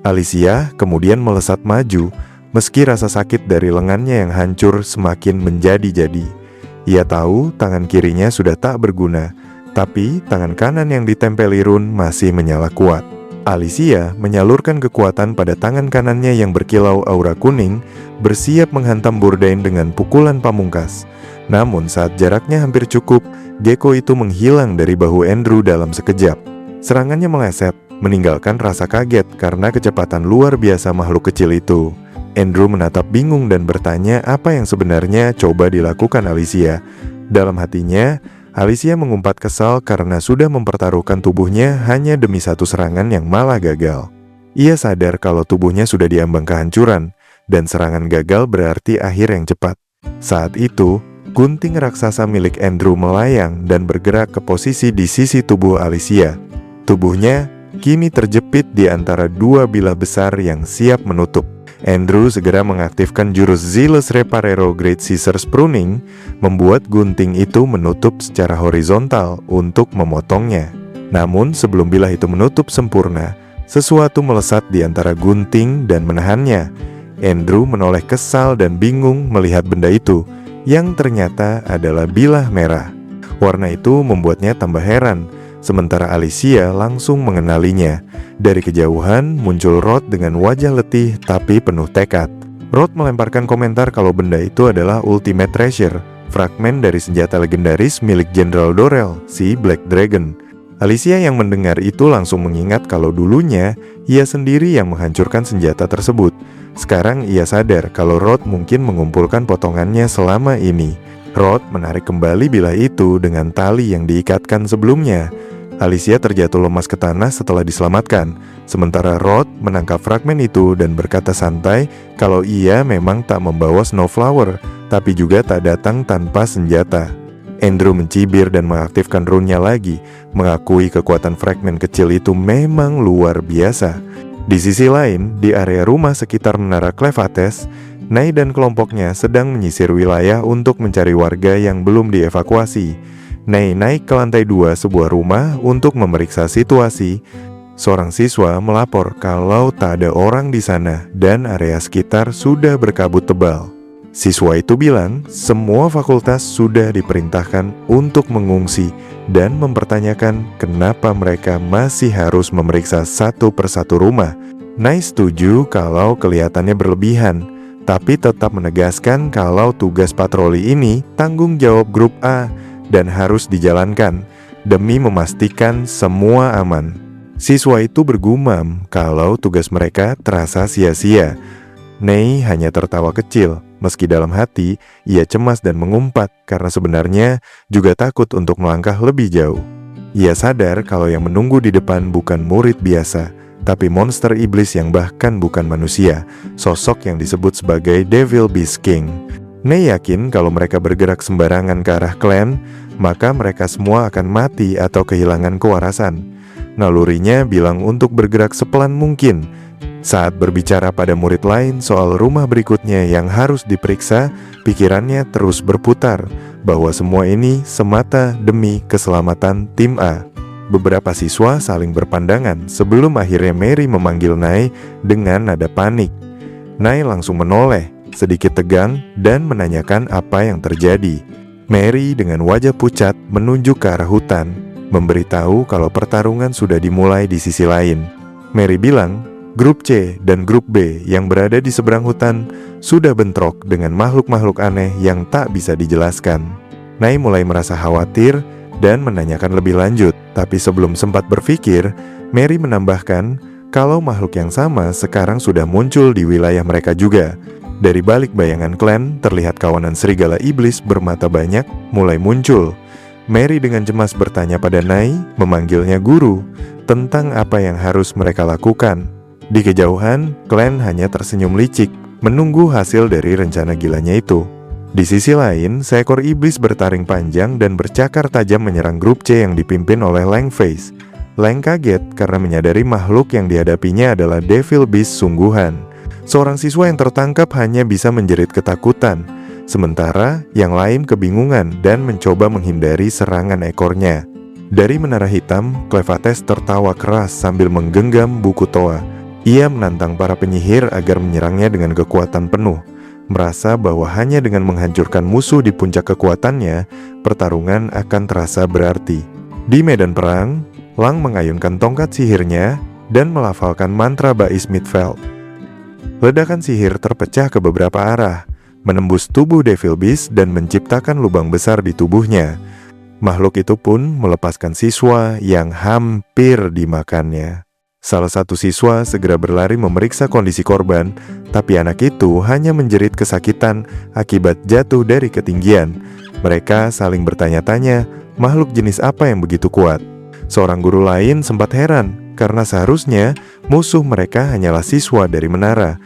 Alicia kemudian melesat maju, meski rasa sakit dari lengannya yang hancur semakin menjadi-jadi. Ia tahu tangan kirinya sudah tak berguna, tapi tangan kanan yang ditempeli rune masih menyala kuat. Alicia menyalurkan kekuatan pada tangan kanannya yang berkilau aura kuning, bersiap menghantam Burdain dengan pukulan pamungkas. Namun saat jaraknya hampir cukup, Gecko itu menghilang dari bahu Andrew dalam sekejap. Serangannya meleset, meninggalkan rasa kaget karena kecepatan luar biasa makhluk kecil itu. Andrew menatap bingung dan bertanya apa yang sebenarnya coba dilakukan Alicia. Dalam hatinya, Alicia mengumpat kesal karena sudah mempertaruhkan tubuhnya hanya demi satu serangan yang malah gagal. Ia sadar kalau tubuhnya sudah diambang kehancuran, dan serangan gagal berarti akhir yang cepat. Saat itu, gunting raksasa milik Andrew melayang dan bergerak ke posisi di sisi tubuh Alicia. Tubuhnya kini terjepit di antara dua bilah besar yang siap menutup. Andrew segera mengaktifkan jurus Zealous Reparero Great Scissors Pruning, membuat gunting itu menutup secara horizontal untuk memotongnya. Namun sebelum bilah itu menutup sempurna, sesuatu melesat di antara gunting dan menahannya. Andrew menoleh kesal dan bingung melihat benda itu, yang ternyata adalah bilah merah. Warna itu membuatnya tambah heran, sementara Alicia langsung mengenalinya. Dari kejauhan muncul Rod dengan wajah letih tapi penuh tekad. Rod melemparkan komentar kalau benda itu adalah Ultimate Treasure, fragmen dari senjata legendaris milik Jenderal Dorrell, si Black Dragon. Alicia yang mendengar itu langsung mengingat kalau dulunya ia sendiri yang menghancurkan senjata tersebut. Sekarang ia sadar kalau Rod mungkin mengumpulkan potongannya selama ini. Rod menarik kembali bilah itu dengan tali yang diikatkan sebelumnya. Alicia terjatuh lemas ke tanah setelah diselamatkan, sementara Rod menangkap fragmen itu dan berkata santai kalau ia memang tak membawa Snowflower, tapi juga tak datang tanpa senjata. Andrew mencibir dan mengaktifkan rune-nya lagi, mengakui kekuatan fragmen kecil itu memang luar biasa. Di sisi lain, di area rumah sekitar Menara Clevates, Nay dan kelompoknya sedang menyisir wilayah untuk mencari warga yang belum dievakuasi. Nay naik ke lantai 2 sebuah rumah untuk memeriksa situasi. Seorang siswa melapor kalau tak ada orang di sana dan area sekitar sudah berkabut tebal. Siswa itu bilang semua fakultas sudah diperintahkan untuk mengungsi dan mempertanyakan kenapa mereka masih harus memeriksa satu persatu rumah. Nay setuju kalau kelihatannya berlebihan, tapi tetap menegaskan kalau tugas patroli ini tanggung jawab grup A dan harus dijalankan demi memastikan semua aman. Siswa itu bergumam kalau tugas mereka terasa sia-sia. Nay hanya tertawa kecil, meski dalam hati ia cemas dan mengumpat karena sebenarnya juga takut untuk melangkah lebih jauh. Ia sadar kalau yang menunggu di depan bukan murid biasa, tapi monster iblis yang bahkan bukan manusia, sosok yang disebut sebagai Devil Beast King. Nay yakin kalau mereka bergerak sembarangan ke arah klan, maka mereka semua akan mati atau kehilangan kewarasan. Nalurinya bilang untuk bergerak sepelan mungkin. Saat berbicara pada murid lain soal rumah berikutnya yang harus diperiksa, pikirannya terus berputar bahwa semua ini semata demi keselamatan tim A. Beberapa siswa saling berpandangan sebelum akhirnya Mary memanggil Nay dengan nada panik. Nay langsung menoleh, sedikit tegang, dan menanyakan apa yang terjadi. Mary dengan wajah pucat menunjuk ke arah hutan, memberitahu kalau pertarungan sudah dimulai di sisi lain. Mary bilang, grup C dan grup B yang berada di seberang hutan sudah bentrok dengan makhluk-makhluk aneh yang tak bisa dijelaskan. Nay mulai merasa khawatir dan menanyakan lebih lanjut, tapi sebelum sempat berpikir, Mary menambahkan kalau makhluk yang sama sekarang sudah muncul di wilayah mereka juga. Dari balik bayangan klan, terlihat kawanan serigala iblis bermata banyak mulai muncul. Mary dengan cemas bertanya pada Nay, memanggilnya guru, tentang apa yang harus mereka lakukan. Di kejauhan, klan hanya tersenyum licik, menunggu hasil dari rencana gilanya itu. Di sisi lain, seekor iblis bertaring panjang dan bercakar tajam menyerang grup C yang dipimpin oleh Langface. Lang kaget karena menyadari makhluk yang dihadapinya adalah Devil Beast sungguhan. Seorang siswa yang tertangkap hanya bisa menjerit ketakutan, sementara yang lain kebingungan dan mencoba menghindari serangan ekornya. Dari menara hitam, Clevates tertawa keras sambil menggenggam buku Toa. Ia menantang para penyihir agar menyerangnya dengan kekuatan penuh, merasa bahwa hanya dengan menghancurkan musuh di puncak kekuatannya, pertarungan akan terasa berarti. Di medan perang, Lang mengayunkan tongkat sihirnya dan melafalkan mantra Bais Midveld. Ledakan sihir terpecah ke beberapa arah, menembus tubuh Devil Beast dan menciptakan lubang besar di tubuhnya. Makhluk itu pun melepaskan siswa yang hampir dimakannya. Salah satu siswa segera berlari memeriksa kondisi korban, tapi anak itu hanya menjerit kesakitan akibat jatuh dari ketinggian. Mereka saling bertanya-tanya, makhluk jenis apa yang begitu kuat? Seorang guru lain sempat heran, karena seharusnya musuh mereka hanyalah siswa dari menara.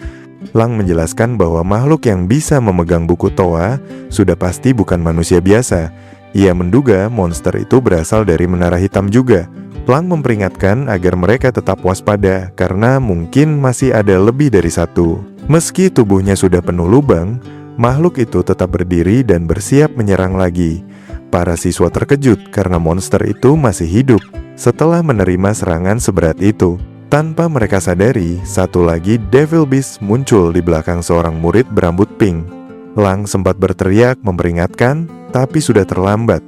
Lang menjelaskan bahwa makhluk yang bisa memegang buku Toa sudah pasti bukan manusia biasa. Ia menduga monster itu berasal dari menara hitam juga. Lang memperingatkan agar mereka tetap waspada karena mungkin masih ada lebih dari satu. Meski tubuhnya sudah penuh lubang, makhluk itu tetap berdiri dan bersiap menyerang lagi. Para siswa terkejut karena monster itu masih hidup setelah menerima serangan seberat itu. Tanpa mereka sadari, satu lagi Devil Beast muncul di belakang seorang murid berambut pink. Lang sempat berteriak memperingatkan, tapi sudah terlambat.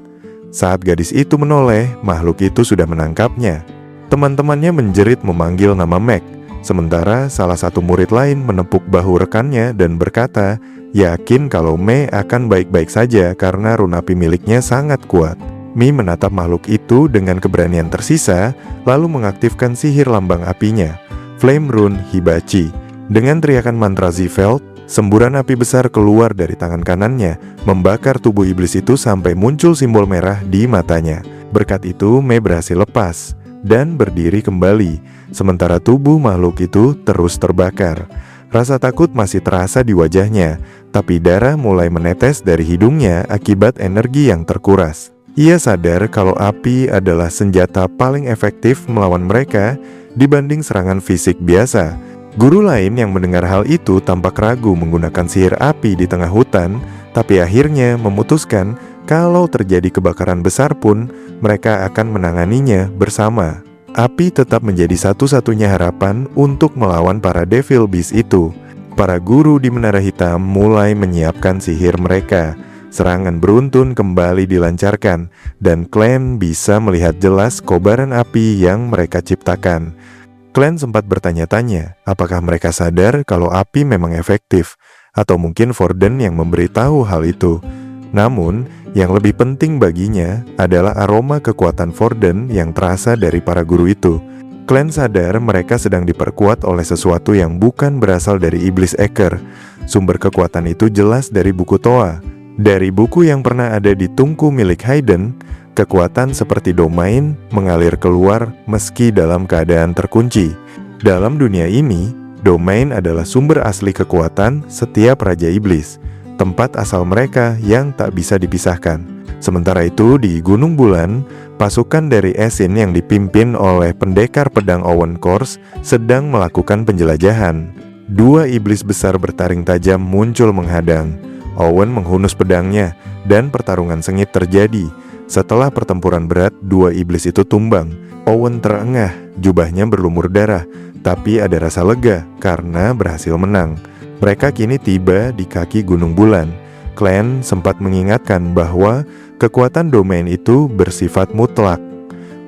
Saat gadis itu menoleh, makhluk itu sudah menangkapnya. Teman-temannya menjerit memanggil nama Meg, sementara salah satu murid lain menepuk bahu rekannya dan berkata, yakin kalau Mei akan baik-baik saja karena rune api miliknya sangat kuat. Mi menatap makhluk itu dengan keberanian tersisa, lalu mengaktifkan sihir lambang apinya, Flame Rune Hibachi. Dengan teriakan mantra Zeveld, semburan api besar keluar dari tangan kanannya, membakar tubuh iblis itu sampai muncul simbol merah di matanya. Berkat itu, Mei berhasil lepas dan berdiri kembali, sementara tubuh makhluk itu terus terbakar. Rasa takut masih terasa di wajahnya, tapi darah mulai menetes dari hidungnya akibat energi yang terkuras. Ia sadar kalau api adalah senjata paling efektif melawan mereka dibanding serangan fisik biasa. Guru lain yang mendengar hal itu tampak ragu menggunakan sihir api di tengah hutan, tapi akhirnya memutuskan kalau terjadi kebakaran besar pun mereka akan menanganinya bersama. Api tetap menjadi satu-satunya harapan untuk melawan para Devil Beast itu. Para guru di Menara Hitam mulai menyiapkan sihir mereka. Serangan beruntun kembali dilancarkan, dan klan bisa melihat jelas kobaran api yang mereka ciptakan. Klan sempat bertanya-tanya, apakah mereka sadar kalau api memang efektif, atau mungkin Vorden yang memberitahu hal itu. Namun, yang lebih penting baginya adalah aroma kekuatan Vorden yang terasa dari para guru itu. Klan sadar mereka sedang diperkuat oleh sesuatu yang bukan berasal dari iblis Eker. Sumber kekuatan itu jelas dari buku Toa. Dari buku yang pernah ada di tungku milik Hayden, kekuatan seperti domain mengalir keluar meski dalam keadaan terkunci. Dalam dunia ini, domain adalah sumber asli kekuatan setiap Raja Iblis, tempat asal mereka yang tak bisa dipisahkan. Sementara itu, di Gunung Bulan, pasukan dari Esin yang dipimpin oleh pendekar pedang Owen Kors sedang melakukan penjelajahan. Dua iblis besar bertaring tajam muncul menghadang. Owen menghunus pedangnya, dan pertarungan sengit terjadi. Setelah pertempuran berat, dua iblis itu tumbang. Owen terengah, jubahnya berlumur darah, tapi ada rasa lega karena berhasil menang. Mereka kini tiba di kaki Gunung Bulan. Klan sempat mengingatkan bahwa kekuatan domain itu bersifat mutlak.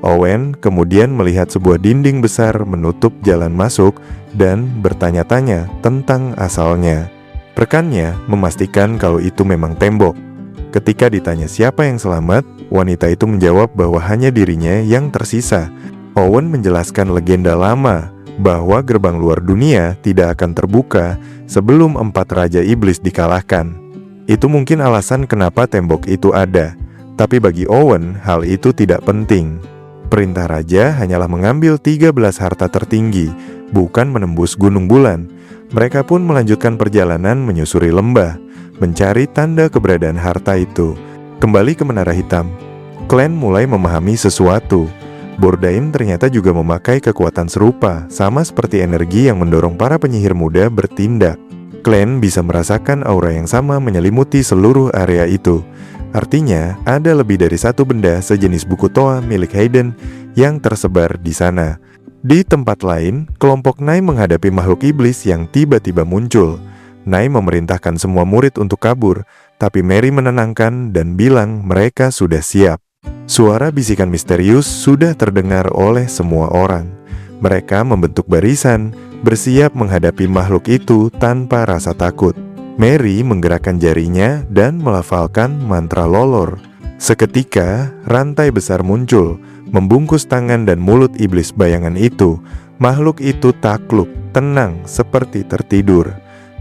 Owen kemudian melihat sebuah dinding besar menutup jalan masuk dan bertanya-tanya tentang asalnya. Rekannya memastikan kalau itu memang tembok. Ketika ditanya siapa yang selamat, wanita itu menjawab bahwa hanya dirinya yang tersisa. Owen menjelaskan legenda lama bahwa gerbang luar dunia tidak akan terbuka sebelum 4 Raja Iblis dikalahkan. Itu mungkin alasan kenapa tembok itu ada, tapi bagi Owen hal itu tidak penting. Perintah Raja hanyalah mengambil 13 harta tertinggi, bukan menembus Gunung Bulan. Mereka pun melanjutkan perjalanan menyusuri lembah, mencari tanda keberadaan harta itu. Kembali ke Menara Hitam, klan mulai memahami sesuatu. Bordain ternyata juga memakai kekuatan serupa, sama seperti energi yang mendorong para penyihir muda bertindak. Klan bisa merasakan aura yang sama menyelimuti seluruh area itu. Artinya, ada lebih dari satu benda sejenis buku Toa milik Hayden yang tersebar di sana. Di tempat lain, kelompok Nai menghadapi makhluk iblis yang tiba-tiba muncul. Nai memerintahkan semua murid untuk kabur, tapi Mary menenangkan dan bilang mereka sudah siap. Suara bisikan misterius sudah terdengar oleh semua orang. Mereka membentuk barisan, bersiap menghadapi makhluk itu tanpa rasa takut. Mary menggerakkan jarinya dan melafalkan mantra lolor. Seketika, rantai besar muncul, membungkus tangan dan mulut iblis bayangan itu. Makhluk itu takluk, tenang, seperti tertidur.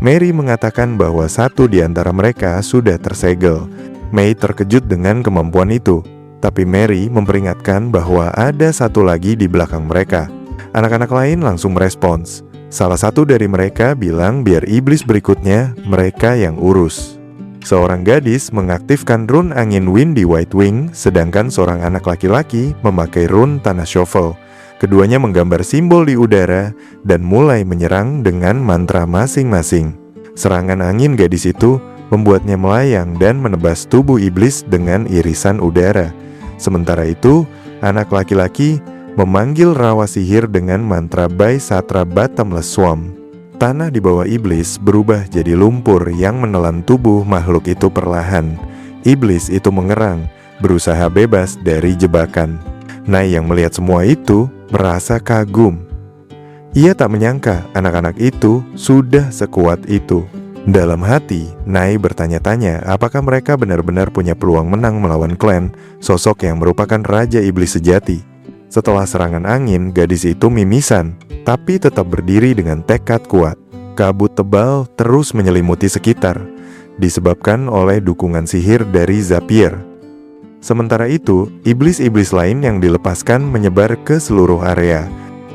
Mary mengatakan bahwa satu di antara mereka sudah tersegel. May terkejut dengan kemampuan itu, tapi Mary memperingatkan bahwa ada satu lagi di belakang mereka. Anak-anak lain langsung merespons. Salah satu dari mereka bilang biar iblis berikutnya mereka yang urus. Seorang gadis mengaktifkan rune angin Windy White Wing, sedangkan seorang anak laki-laki memakai rune tanah shovel. Keduanya menggambar simbol di udara dan mulai menyerang dengan mantra masing-masing. Serangan angin gadis itu membuatnya melayang dan menebas tubuh iblis dengan irisan udara. Sementara itu, anak laki-laki memanggil rawa sihir dengan mantra Bai Satra Bottomless Swamp. Tanah di bawah iblis berubah jadi lumpur yang menelan tubuh makhluk itu perlahan. Iblis itu mengerang, berusaha bebas dari jebakan. Nay yang melihat semua itu merasa kagum. Ia tak menyangka anak-anak itu sudah sekuat itu. Dalam hati, Nay bertanya-tanya apakah mereka benar-benar punya peluang menang melawan Clan, sosok yang merupakan raja iblis sejati. Setelah serangan angin, gadis itu mimisan, tapi tetap berdiri dengan tekad kuat. Kabut tebal terus menyelimuti sekitar, disebabkan oleh dukungan sihir dari Zapier. Sementara itu, iblis-iblis lain yang dilepaskan menyebar ke seluruh area.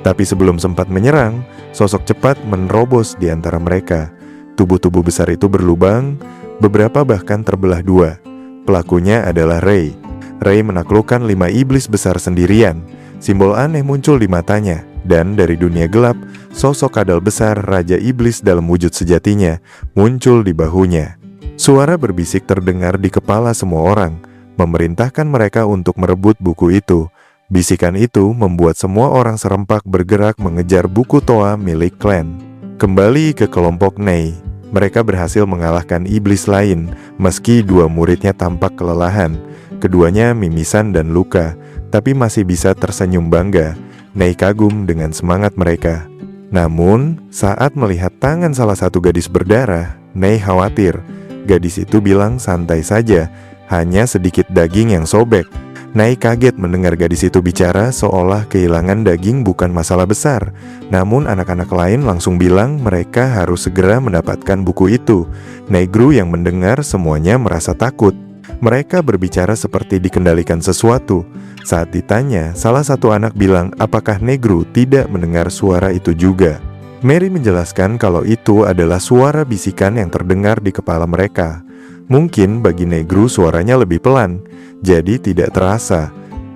Tapi sebelum sempat menyerang, sosok cepat menerobos di antara mereka. Tubuh-tubuh besar itu berlubang, beberapa bahkan terbelah dua. Pelakunya adalah Ray. Ray menaklukkan 5 iblis besar sendirian. Simbol aneh muncul di matanya, dan dari dunia gelap, sosok kadal besar Raja Iblis dalam wujud sejatinya muncul di bahunya. Suara berbisik terdengar di kepala semua orang, memerintahkan mereka untuk merebut buku itu. Bisikan itu membuat semua orang serempak bergerak mengejar buku Toa milik Clan. Kembali ke kelompok Nay, mereka berhasil mengalahkan iblis lain, meski 2 muridnya tampak kelelahan. Keduanya mimisan dan luka, tapi masih bisa tersenyum bangga. Nay kagum dengan semangat mereka. Namun, saat melihat tangan salah satu gadis berdarah, Nay khawatir. Gadis itu bilang santai saja, hanya sedikit daging yang sobek. Nay kaget mendengar gadis itu bicara seolah kehilangan daging bukan masalah besar. Namun anak-anak lain langsung bilang mereka harus segera mendapatkan buku itu. Negru yang mendengar semuanya merasa takut. Mereka berbicara seperti dikendalikan sesuatu. Saat ditanya, salah satu anak bilang apakah Negru tidak mendengar suara itu juga. Mary menjelaskan kalau itu adalah suara bisikan yang terdengar di kepala mereka. Mungkin bagi Negru suaranya lebih pelan, jadi tidak terasa.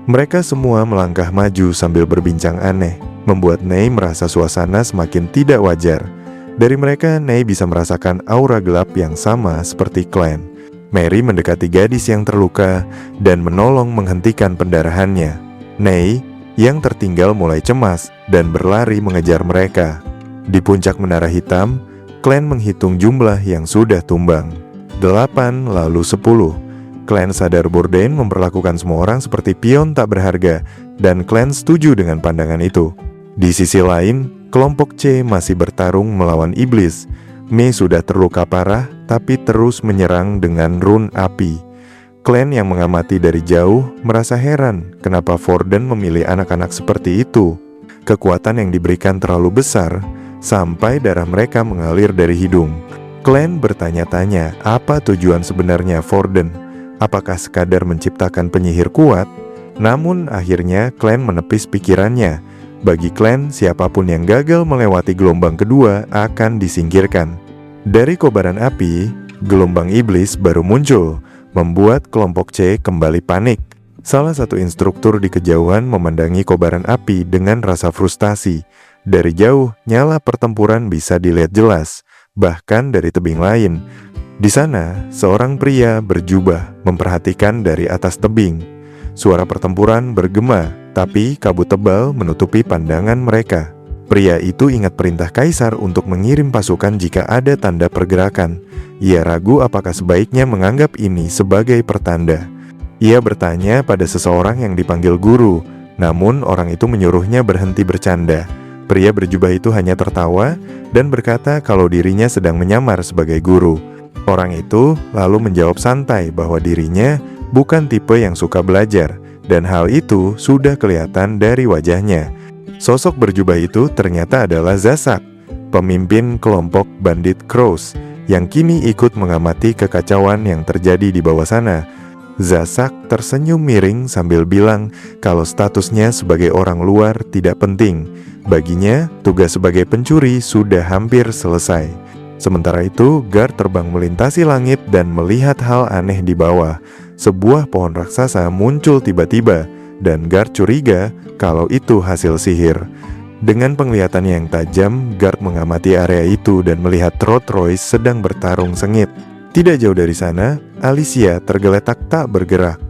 Mereka semua melangkah maju sambil berbincang aneh, membuat Nay merasa suasana semakin tidak wajar. Dari mereka, Nay bisa merasakan aura gelap yang sama seperti Clan. Mary mendekati gadis yang terluka dan menolong menghentikan pendarahannya. Nay yang tertinggal mulai cemas dan berlari mengejar mereka. Di puncak menara hitam, Clan menghitung jumlah yang sudah tumbang. 8 lalu 10. Clan sadar Bourdain memperlakukan semua orang seperti pion tak berharga, dan Clan setuju dengan pandangan itu. Di sisi lain, kelompok C masih bertarung melawan iblis. May sudah terluka parah, tapi terus menyerang dengan rune api. Clan yang mengamati dari jauh merasa heran kenapa Forden memilih anak-anak seperti itu. Kekuatan yang diberikan terlalu besar, sampai darah mereka mengalir dari hidung. Clan bertanya-tanya apa tujuan sebenarnya Forden. Apakah sekadar menciptakan penyihir kuat? Namun akhirnya Clan menepis pikirannya. Bagi Clan, siapapun yang gagal melewati gelombang kedua akan disingkirkan. Dari kobaran api, gelombang iblis baru muncul, membuat kelompok C kembali panik. Salah satu instruktur di kejauhan memandangi kobaran api dengan rasa frustasi. Dari jauh, nyala pertempuran bisa dilihat jelas, bahkan dari tebing lain. Di sana, seorang pria berjubah memperhatikan dari atas tebing. Suara pertempuran bergema, tapi kabut tebal menutupi pandangan mereka. Pria itu ingat perintah kaisar untuk mengirim pasukan jika ada tanda pergerakan. Ia ragu apakah sebaiknya menganggap ini sebagai pertanda. Ia bertanya pada seseorang yang dipanggil guru, Namun orang itu menyuruhnya berhenti bercanda. Pria berjubah itu hanya tertawa dan berkata kalau dirinya sedang menyamar sebagai guru. Orang itu lalu menjawab santai bahwa dirinya bukan tipe yang suka belajar, dan hal itu sudah kelihatan dari wajahnya. Sosok berjubah itu ternyata adalah Zasak, pemimpin kelompok bandit Crows, yang kini ikut mengamati kekacauan yang terjadi di bawah sana. Zasak tersenyum miring sambil bilang kalau statusnya sebagai orang luar tidak penting. Baginya, tugas sebagai pencuri sudah hampir selesai. Sementara itu, Guard terbang melintasi langit dan melihat hal aneh di bawah. Sebuah pohon raksasa muncul tiba-tiba, dan Guard curiga kalau itu hasil sihir. Dengan penglihatan yang tajam, Guard mengamati area itu dan melihat Rolls-Royce sedang bertarung sengit. Tidak jauh dari sana, Alicia tergeletak tak bergerak.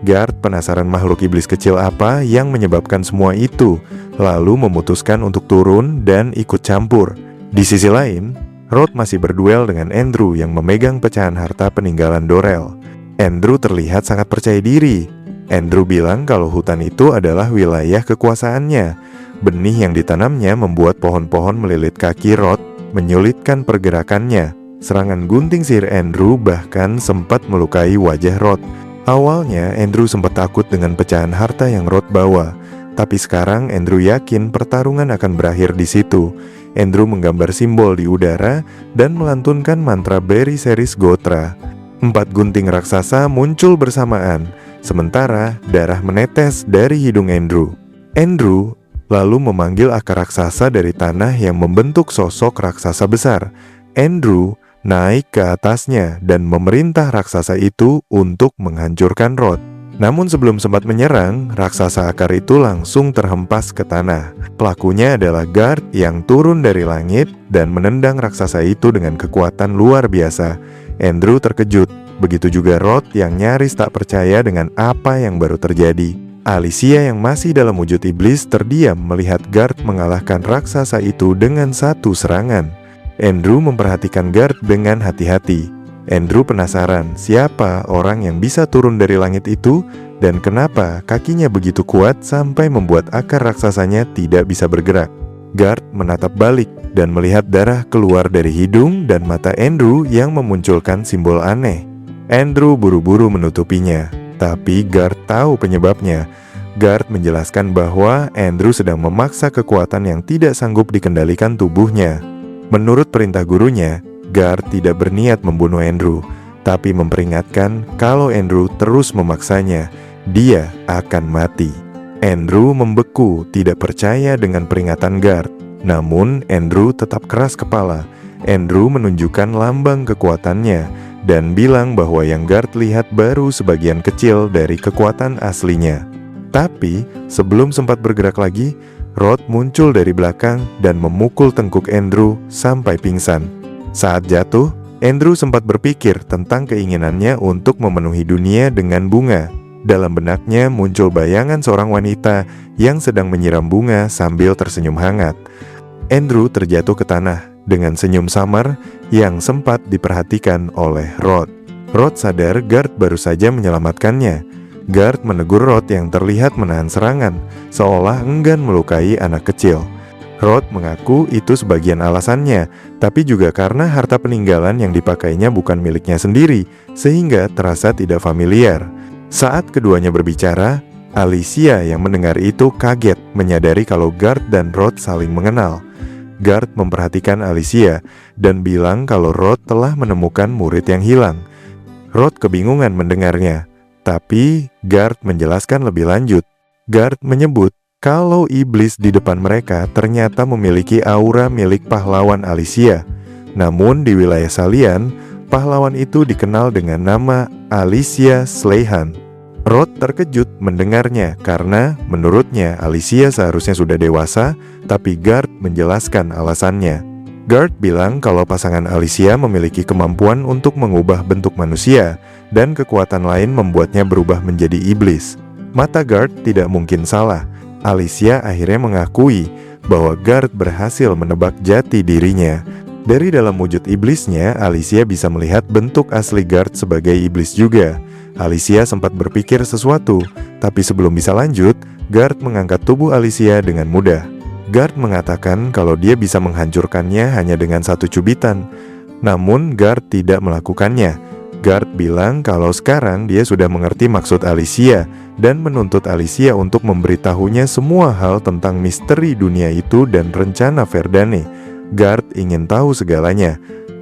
Guard penasaran makhluk iblis kecil apa yang menyebabkan semua itu, lalu memutuskan untuk turun dan ikut campur. Di sisi lain, Rod masih berduel dengan Andrew yang memegang pecahan harta peninggalan Dorel. Andrew terlihat sangat percaya diri. Andrew bilang kalau hutan itu adalah wilayah kekuasaannya. Benih yang ditanamnya membuat pohon-pohon melilit kaki Rod, menyulitkan pergerakannya. Serangan gunting sihir Andrew bahkan sempat melukai wajah Rod. Awalnya Andrew sempat takut dengan pecahan harta yang Rod bawa, tapi sekarang Andrew yakin pertarungan akan berakhir di situ. Andrew menggambar simbol di udara dan melantunkan mantra Beri Seris Gotra. 4 gunting raksasa muncul bersamaan, sementara darah menetes dari hidung Andrew. Andrew lalu memanggil akar raksasa dari tanah yang membentuk sosok raksasa besar. Andrew naik ke atasnya dan memerintah raksasa itu untuk menghancurkan Rod. Namun sebelum sempat menyerang, raksasa akar itu langsung terhempas ke tanah. Pelakunya adalah Guard yang turun dari langit dan menendang raksasa itu dengan kekuatan luar biasa. Andrew terkejut, begitu juga Rod yang nyaris tak percaya dengan apa yang baru terjadi. Alicia yang masih dalam wujud iblis terdiam melihat Guard mengalahkan raksasa itu dengan satu serangan. Andrew memperhatikan Guard dengan hati-hati. Andrew penasaran siapa orang yang bisa turun dari langit itu dan kenapa kakinya begitu kuat sampai membuat akar raksasanya tidak bisa bergerak. Guard menatap balik dan melihat darah keluar dari hidung dan mata Andrew yang memunculkan simbol aneh. Andrew buru-buru menutupinya, tapi Guard tahu penyebabnya. Guard menjelaskan bahwa Andrew sedang memaksa kekuatan yang tidak sanggup dikendalikan tubuhnya. Menurut perintah gurunya, Guard tidak berniat membunuh Andrew, tapi memperingatkan kalau Andrew terus memaksanya, dia akan mati. Andrew membeku, tidak percaya dengan peringatan Guard. Namun, Andrew tetap keras kepala. Andrew menunjukkan lambang kekuatannya dan bilang bahwa yang Guard lihat baru sebagian kecil dari kekuatan aslinya. Tapi, sebelum sempat bergerak lagi, Rod muncul dari belakang dan memukul tengkuk Andrew sampai pingsan. Saat jatuh, Andrew sempat berpikir tentang keinginannya untuk memenuhi dunia dengan bunga. Dalam benaknya muncul bayangan seorang wanita yang sedang menyiram bunga sambil tersenyum hangat. Andrew terjatuh ke tanah dengan senyum samar yang sempat diperhatikan oleh Rod. Rod sadar Guard baru saja menyelamatkannya. Guard menegur Rod yang terlihat menahan serangan, seolah enggan melukai anak kecil. Rod mengaku itu sebagian alasannya, tapi juga karena harta peninggalan yang dipakainya bukan miliknya sendiri, sehingga terasa tidak familiar. Saat keduanya berbicara, Alicia yang mendengar itu kaget menyadari kalau Guard dan Rod saling mengenal. Guard memperhatikan Alicia dan bilang kalau Rod telah menemukan murid yang hilang. Rod kebingungan mendengarnya, tapi Guard menjelaskan lebih lanjut. Guard menyebut kalau iblis di depan mereka ternyata memiliki aura milik pahlawan Alicia. Namun di wilayah Salian, pahlawan itu dikenal dengan nama Alicia Slayhan. Rod terkejut mendengarnya karena menurutnya Alicia seharusnya sudah dewasa, tapi Guard menjelaskan alasannya. Guard bilang kalau pasangan Alicia memiliki kemampuan untuk mengubah bentuk manusia dan kekuatan lain membuatnya berubah menjadi iblis. Mata Guard tidak mungkin salah. Alicia akhirnya mengakui bahwa Guard berhasil menebak jati dirinya. Dari dalam wujud iblisnya, Alicia bisa melihat bentuk asli Guard sebagai iblis juga. Alicia sempat berpikir sesuatu, tapi sebelum bisa lanjut, Guard mengangkat tubuh Alicia dengan mudah. Guard mengatakan kalau dia bisa menghancurkannya hanya dengan satu cubitan. Namun Guard tidak melakukannya. Guard bilang kalau sekarang dia sudah mengerti maksud Alicia dan menuntut Alicia untuk memberitahunya semua hal tentang misteri dunia itu dan rencana Verdane. Guard ingin tahu segalanya.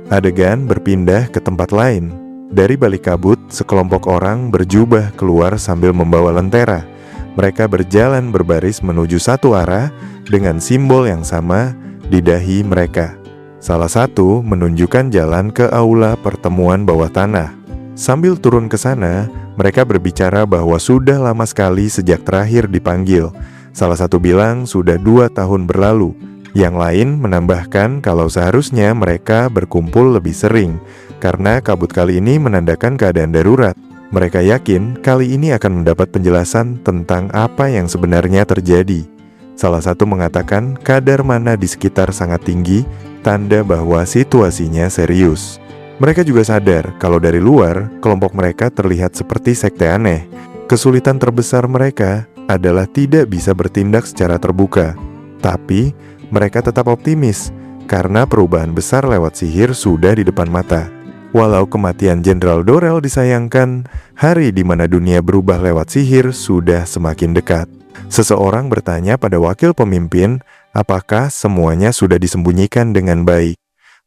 Adegan berpindah ke tempat lain. Dari balik kabut, sekelompok orang berjubah keluar sambil membawa lentera. Mereka berjalan berbaris menuju satu arah dengan simbol yang sama di dahi mereka. Salah satu menunjukkan jalan ke aula pertemuan bawah tanah. Sambil turun ke sana, mereka berbicara bahwa sudah lama sekali sejak terakhir dipanggil. Salah satu bilang sudah 2 tahun berlalu. Yang lain menambahkan kalau seharusnya mereka berkumpul lebih sering, karena kabut kali ini menandakan keadaan darurat. Mereka yakin kali ini akan mendapat penjelasan tentang apa yang sebenarnya terjadi. Salah satu mengatakan kadar mana di sekitar sangat tinggi, tanda bahwa situasinya serius. Mereka juga sadar kalau dari luar, kelompok mereka terlihat seperti sekte aneh. Kesulitan terbesar mereka adalah tidak bisa bertindak secara terbuka. Tapi, mereka tetap optimis, karena perubahan besar lewat sihir sudah di depan mata. Walau kematian Jenderal Dorel disayangkan, hari di mana dunia berubah lewat sihir sudah semakin dekat. Seseorang bertanya pada wakil pemimpin, apakah semuanya sudah disembunyikan dengan baik?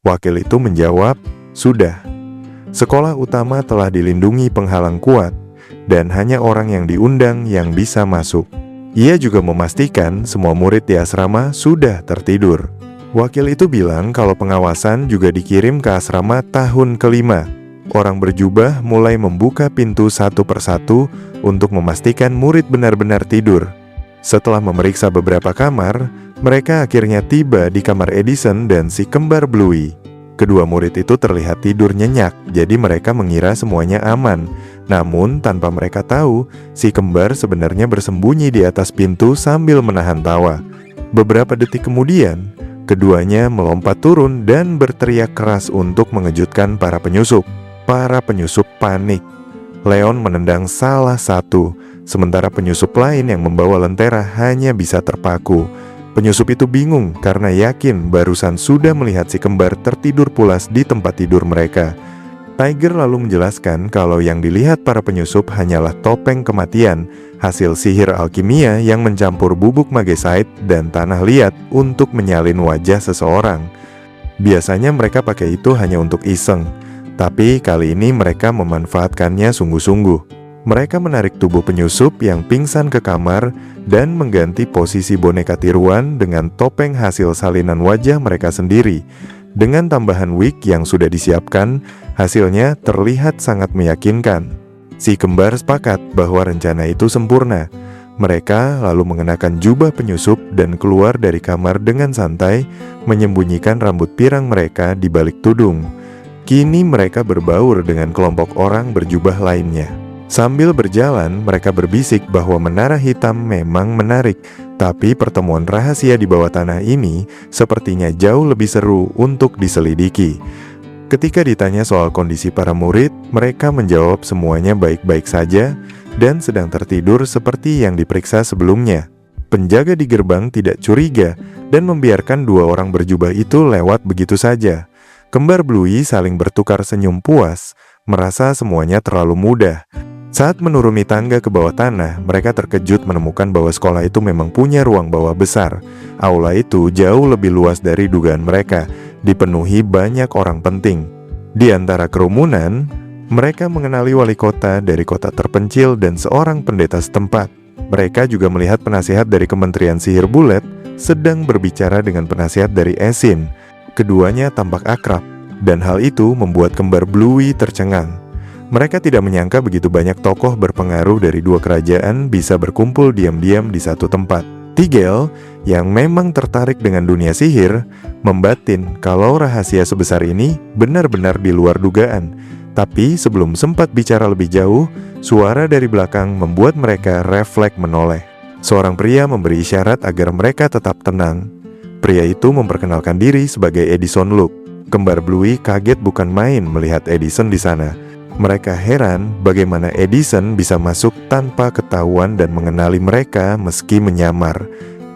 Wakil itu menjawab, sudah. Sekolah utama telah dilindungi penghalang kuat, dan hanya orang yang diundang yang bisa masuk. Ia juga memastikan semua murid di asrama sudah tertidur. Wakil itu bilang kalau pengawasan juga dikirim ke asrama tahun kelima. Orang berjubah mulai membuka pintu satu persatu untuk memastikan murid benar-benar tidur. Setelah memeriksa beberapa kamar, mereka akhirnya tiba di kamar Edison dan si kembar Bluey. Kedua murid itu terlihat tidur nyenyak, jadi mereka mengira semuanya aman. Namun, tanpa mereka tahu, si kembar sebenarnya bersembunyi di atas pintu sambil menahan tawa. Beberapa detik kemudian, keduanya melompat turun dan berteriak keras untuk mengejutkan para penyusup. Para penyusup panik. Leon menendang salah satu, sementara penyusup lain yang membawa lentera hanya bisa terpaku. Penyusup itu bingung karena yakin barusan sudah melihat si kembar tertidur pulas di tempat tidur mereka. Tiger lalu menjelaskan kalau yang dilihat para penyusup hanyalah topeng kematian, hasil sihir alkimia yang mencampur bubuk magesite dan tanah liat untuk menyalin wajah seseorang. Biasanya mereka pakai itu hanya untuk iseng, tapi kali ini mereka memanfaatkannya sungguh-sungguh. Mereka menarik tubuh penyusup yang pingsan ke kamar dan mengganti posisi boneka tiruan dengan topeng hasil salinan wajah mereka sendiri. Dengan tambahan wig yang sudah disiapkan, hasilnya terlihat sangat meyakinkan. Si kembar sepakat bahwa rencana itu sempurna. Mereka lalu mengenakan jubah penyusup dan keluar dari kamar dengan santai, menyembunyikan rambut pirang mereka di balik tudung. Kini mereka berbaur dengan kelompok orang berjubah lainnya. Sambil berjalan, mereka berbisik bahwa menara hitam memang menarik, tapi pertemuan rahasia di bawah tanah ini sepertinya jauh lebih seru untuk diselidiki. Ketika ditanya soal kondisi para murid, mereka menjawab semuanya baik-baik saja dan sedang tertidur seperti yang diperiksa sebelumnya. Penjaga di gerbang tidak curiga dan membiarkan dua orang berjubah itu lewat begitu saja. Kembar Bluey saling bertukar senyum puas, merasa semuanya terlalu mudah. Saat menuruni tangga ke bawah tanah, mereka terkejut menemukan bahwa sekolah itu memang punya ruang bawah besar. Aula itu jauh lebih luas dari dugaan mereka, dipenuhi banyak orang penting. Di antara kerumunan, mereka mengenali wali kota dari kota terpencil dan seorang pendeta setempat. Mereka juga melihat penasihat dari Kementerian Sihir Bulet sedang berbicara dengan penasihat dari Esin. Keduanya tampak akrab, dan hal itu membuat kembar Bluey tercengang. Mereka tidak menyangka begitu banyak tokoh berpengaruh dari dua kerajaan bisa berkumpul diam-diam di satu tempat. Tigel, yang memang tertarik dengan dunia sihir, membatin kalau rahasia sebesar ini benar-benar di luar dugaan. Tapi sebelum sempat bicara lebih jauh, suara dari belakang membuat mereka refleks menoleh. Seorang pria memberi isyarat agar mereka tetap tenang. Pria itu memperkenalkan diri sebagai Edison Luke. Kembar Bluey kaget bukan main melihat Edison di sana. Mereka heran bagaimana Edison bisa masuk tanpa ketahuan dan mengenali mereka meski menyamar.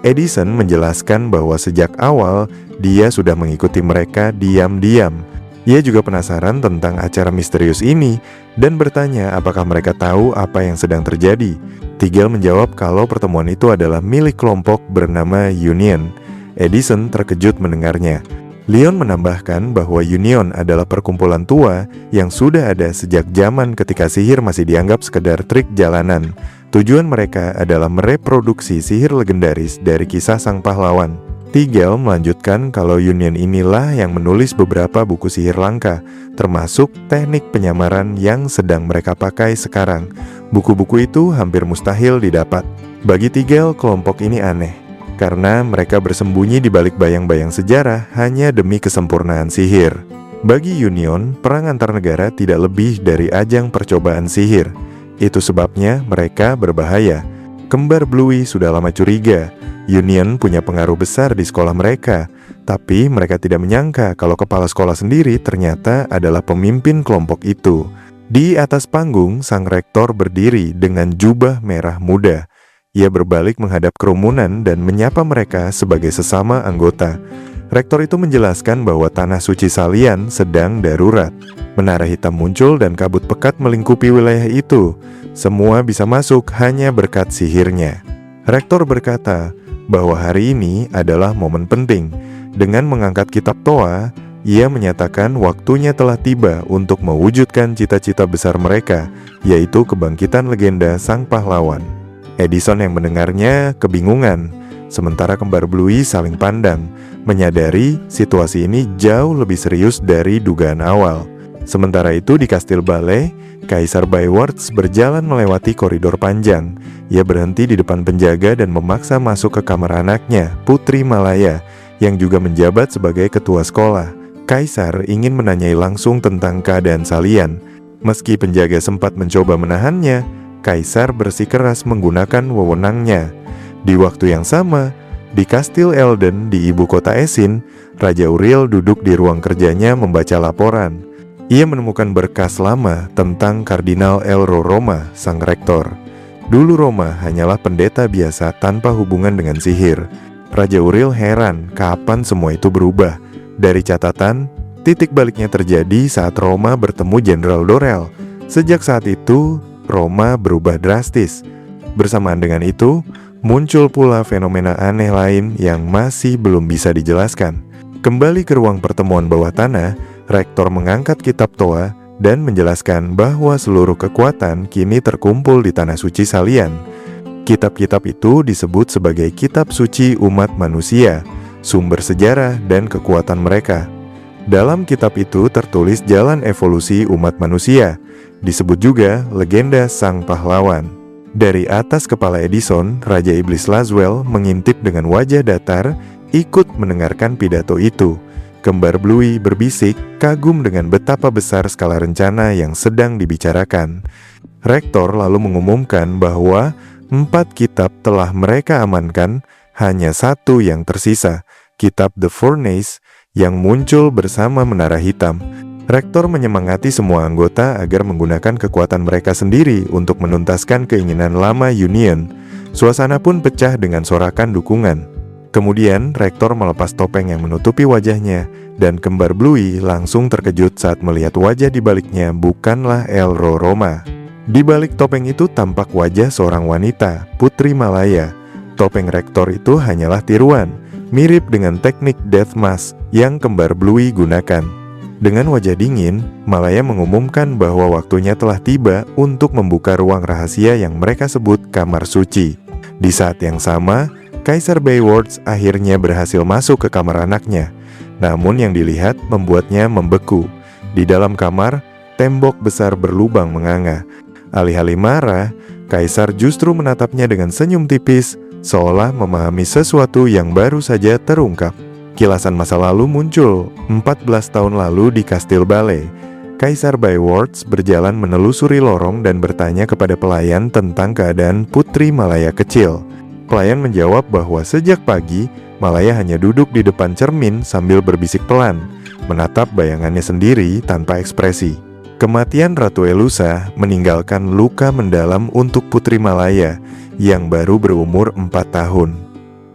Edison menjelaskan bahwa sejak awal dia sudah mengikuti mereka diam-diam. Ia juga penasaran tentang acara misterius ini dan bertanya apakah mereka tahu apa yang sedang terjadi. Tigel menjawab kalau pertemuan itu adalah milik kelompok bernama Union. Edison terkejut mendengarnya. Leon menambahkan bahwa Union adalah perkumpulan tua yang sudah ada sejak zaman ketika sihir masih dianggap sekedar trik jalanan. Tujuan mereka adalah mereproduksi sihir legendaris dari kisah sang pahlawan. Tigel melanjutkan kalau Union inilah yang menulis beberapa buku sihir langka, termasuk teknik penyamaran yang sedang mereka pakai sekarang. Buku-buku itu hampir mustahil didapat. Bagi Tigel, kelompok ini aneh karena mereka bersembunyi di balik bayang-bayang sejarah hanya demi kesempurnaan sihir. Bagi Union, perang antar negara tidak lebih dari ajang percobaan sihir. Itu sebabnya mereka berbahaya. Kembar Bluey sudah lama curiga. Union punya pengaruh besar di sekolah mereka, tapi mereka tidak menyangka kalau kepala sekolah sendiri ternyata adalah pemimpin kelompok itu. Di atas panggung, sang rektor berdiri dengan jubah merah muda. Ia berbalik menghadap kerumunan dan menyapa mereka sebagai sesama anggota. Rektor itu menjelaskan bahwa tanah suci Salian sedang darurat. Menara hitam muncul dan kabut pekat melingkupi wilayah itu. Semua bisa masuk hanya berkat sihirnya. Rektor berkata bahwa hari ini adalah momen penting. Dengan mengangkat kitab Toa, ia menyatakan waktunya telah tiba untuk mewujudkan cita-cita besar mereka, yaitu kebangkitan legenda sang pahlawan. Edison yang mendengarnya kebingungan, sementara kembar Bluey saling pandang, menyadari situasi ini jauh lebih serius dari dugaan awal. Sementara itu di Kastil Ballet, Kaisar Baywards berjalan melewati koridor panjang. Ia berhenti di depan penjaga dan memaksa masuk ke kamar anaknya, Putri Malaya, yang juga menjabat sebagai ketua sekolah. Kaisar ingin menanyai langsung tentang keadaan Salian. Meski penjaga sempat mencoba menahannya, Kaisar bersikeras menggunakan wewenangnya. Di waktu yang sama, di Kastil Eldon di ibu kota Esin, Raja Uriel duduk di ruang kerjanya membaca laporan. Ia menemukan berkas lama tentang Kardinal Elro Roma, sang rektor. Dulu Roma hanyalah pendeta biasa tanpa hubungan dengan sihir. Raja Uriel heran kapan semua itu berubah. Dari catatan, titik baliknya terjadi saat Roma bertemu Jenderal Dorel. Sejak saat itu, Roma berubah drastis. Bersamaan dengan itu, muncul pula fenomena aneh lain yang masih belum bisa dijelaskan. Kembali ke ruang pertemuan bawah tanah, rektor mengangkat kitab Toa dan menjelaskan bahwa seluruh kekuatan kini terkumpul di tanah suci Salian. Kitab-kitab itu disebut sebagai kitab suci umat manusia, sumber sejarah dan kekuatan mereka. Dalam kitab itu tertulis jalan evolusi umat manusia, disebut juga legenda sang pahlawan. Dari atas kepala Edison, Raja Iblis Laswell mengintip dengan wajah datar, ikut mendengarkan pidato itu. Kembar Bluey berbisik, kagum dengan betapa besar skala rencana yang sedang dibicarakan. Rektor lalu mengumumkan bahwa 4 kitab telah mereka amankan, hanya 1 yang tersisa, kitab The Furnace, yang muncul bersama Menara Hitam. Rektor menyemangati semua anggota agar menggunakan kekuatan mereka sendiri untuk menuntaskan keinginan lama Union. Suasana pun pecah dengan sorakan dukungan. Kemudian, rektor melepas topeng yang menutupi wajahnya, dan kembar Bluey langsung terkejut saat melihat wajah di baliknya bukanlah Elro Roma. Di balik topeng itu tampak wajah seorang wanita, Putri Malaya. Topeng rektor itu hanyalah tiruan, mirip dengan teknik Death Mask yang kembar Bluey gunakan. Dengan wajah dingin, Malaya mengumumkan bahwa waktunya telah tiba untuk membuka ruang rahasia yang mereka sebut Kamar Suci. Di saat yang sama, Kaisar Baywards akhirnya berhasil masuk ke kamar anaknya. Namun yang dilihat membuatnya membeku. Di dalam kamar, tembok besar berlubang menganga. Alih-alih marah, Kaisar justru menatapnya dengan senyum tipis, seolah memahami sesuatu yang baru saja terungkap. Kilasan masa lalu muncul 14 tahun lalu di Kastil Ballet. Kaisar Baywards berjalan menelusuri lorong dan bertanya kepada pelayan tentang keadaan Putri Malaya kecil. Pelayan menjawab bahwa sejak pagi, Malaya hanya duduk di depan cermin sambil berbisik pelan, menatap bayangannya sendiri tanpa ekspresi. Kematian Ratu Elusa meninggalkan luka mendalam untuk Putri Malaya yang baru berumur 4 tahun.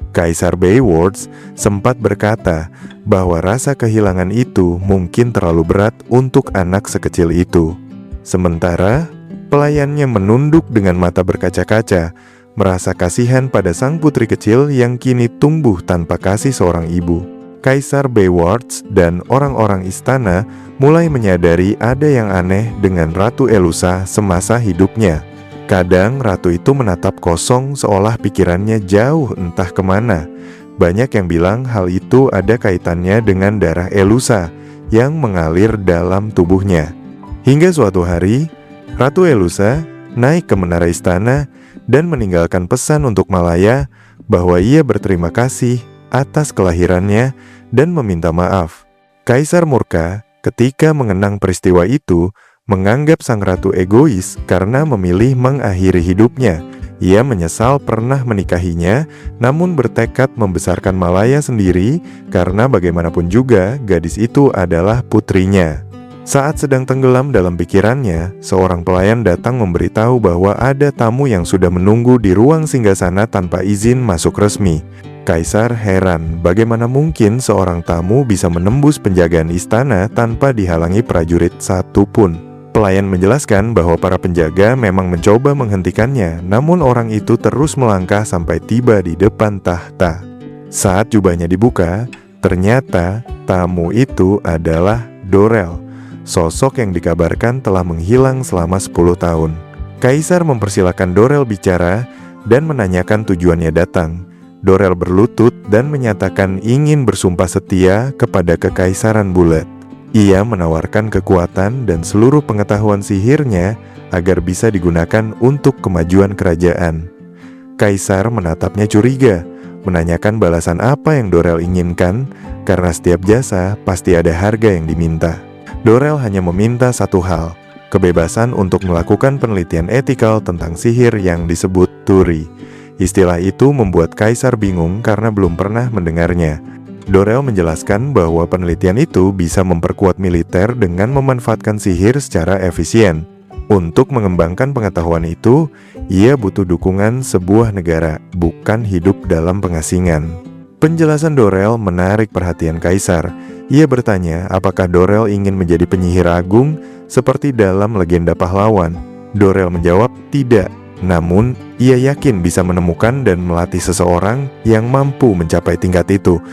Kaisar Beowulf sempat berkata bahwa rasa kehilangan itu mungkin terlalu berat untuk anak sekecil itu. Sementara pelayannya menunduk dengan mata berkaca-kaca, merasa kasihan pada sang putri kecil yang kini tumbuh tanpa kasih seorang ibu. Kaisar Beowulf dan orang-orang istana mulai menyadari ada yang aneh dengan Ratu Elusa semasa hidupnya. Kadang ratu itu menatap kosong seolah pikirannya jauh entah kemana. Banyak yang bilang hal itu ada kaitannya dengan darah Elusa yang mengalir dalam tubuhnya. Hingga suatu hari, Ratu Elusa naik ke menara istana dan meninggalkan pesan untuk Malaya bahwa ia berterima kasih atas kelahirannya dan meminta maaf. Kaisar murka ketika mengenang peristiwa itu, menganggap sang ratu egois karena memilih mengakhiri hidupnya. Ia menyesal pernah menikahinya, namun bertekad membesarkan Malaya sendiri karena bagaimanapun juga gadis itu adalah putrinya. Saat sedang tenggelam dalam pikirannya, seorang pelayan datang memberitahu bahwa ada tamu yang sudah menunggu di ruang singgasana tanpa izin masuk resmi. Kaisar heran bagaimana mungkin seorang tamu bisa menembus penjagaan istana tanpa dihalangi prajurit satupun. Pelayan menjelaskan bahwa para penjaga memang mencoba menghentikannya, namun orang itu terus melangkah sampai tiba di depan tahta. Saat jubahnya dibuka, ternyata tamu itu adalah Dorel, sosok yang dikabarkan telah menghilang selama 10 tahun. Kaisar mempersilahkan Dorel bicara dan menanyakan tujuannya datang. Dorel berlutut dan menyatakan ingin bersumpah setia kepada Kekaisaran Bulat. Ia menawarkan kekuatan dan seluruh pengetahuan sihirnya agar bisa digunakan untuk kemajuan kerajaan. Kaisar menatapnya curiga, menanyakan balasan apa yang Dorel inginkan, karena setiap jasa pasti ada harga yang diminta. Dorel hanya meminta satu hal, kebebasan untuk melakukan penelitian etikal tentang sihir yang disebut Turi. Istilah itu membuat Kaisar bingung karena belum pernah mendengarnya. Dorel menjelaskan bahwa penelitian itu bisa memperkuat militer dengan memanfaatkan sihir secara efisien. Untuk mengembangkan pengetahuan itu, ia butuh dukungan sebuah negara, bukan hidup dalam pengasingan. Penjelasan Dorel menarik perhatian Kaisar. Ia bertanya apakah Dorel ingin menjadi penyihir agung seperti dalam legenda pahlawan. Dorel menjawab tidak, namun ia yakin bisa menemukan dan melatih seseorang yang mampu mencapai tingkat itu.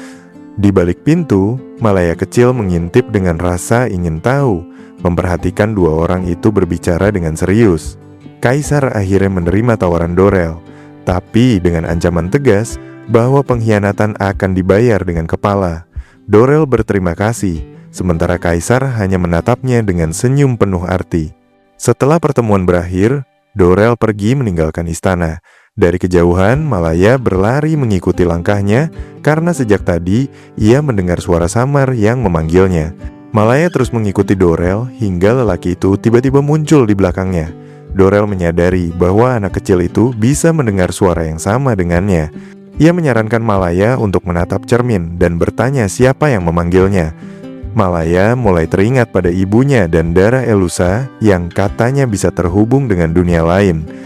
Di balik pintu, Malaya kecil mengintip dengan rasa ingin tahu, memperhatikan dua orang itu berbicara dengan serius. Kaisar akhirnya menerima tawaran Dorel, tapi dengan ancaman tegas bahwa pengkhianatan akan dibayar dengan kepala. Dorel berterima kasih, sementara Kaisar hanya menatapnya dengan senyum penuh arti. Setelah pertemuan berakhir, Dorel pergi meninggalkan istana. Dari kejauhan, Malaya berlari mengikuti langkahnya karena sejak tadi ia mendengar suara samar yang memanggilnya. Malaya terus mengikuti Dorel hingga lelaki itu tiba-tiba muncul di belakangnya. Dorel menyadari bahwa anak kecil itu bisa mendengar suara yang sama dengannya. Ia menyarankan Malaya untuk menatap cermin dan bertanya siapa yang memanggilnya. Malaya mulai teringat pada ibunya dan darah Elusa yang katanya bisa terhubung dengan dunia lain.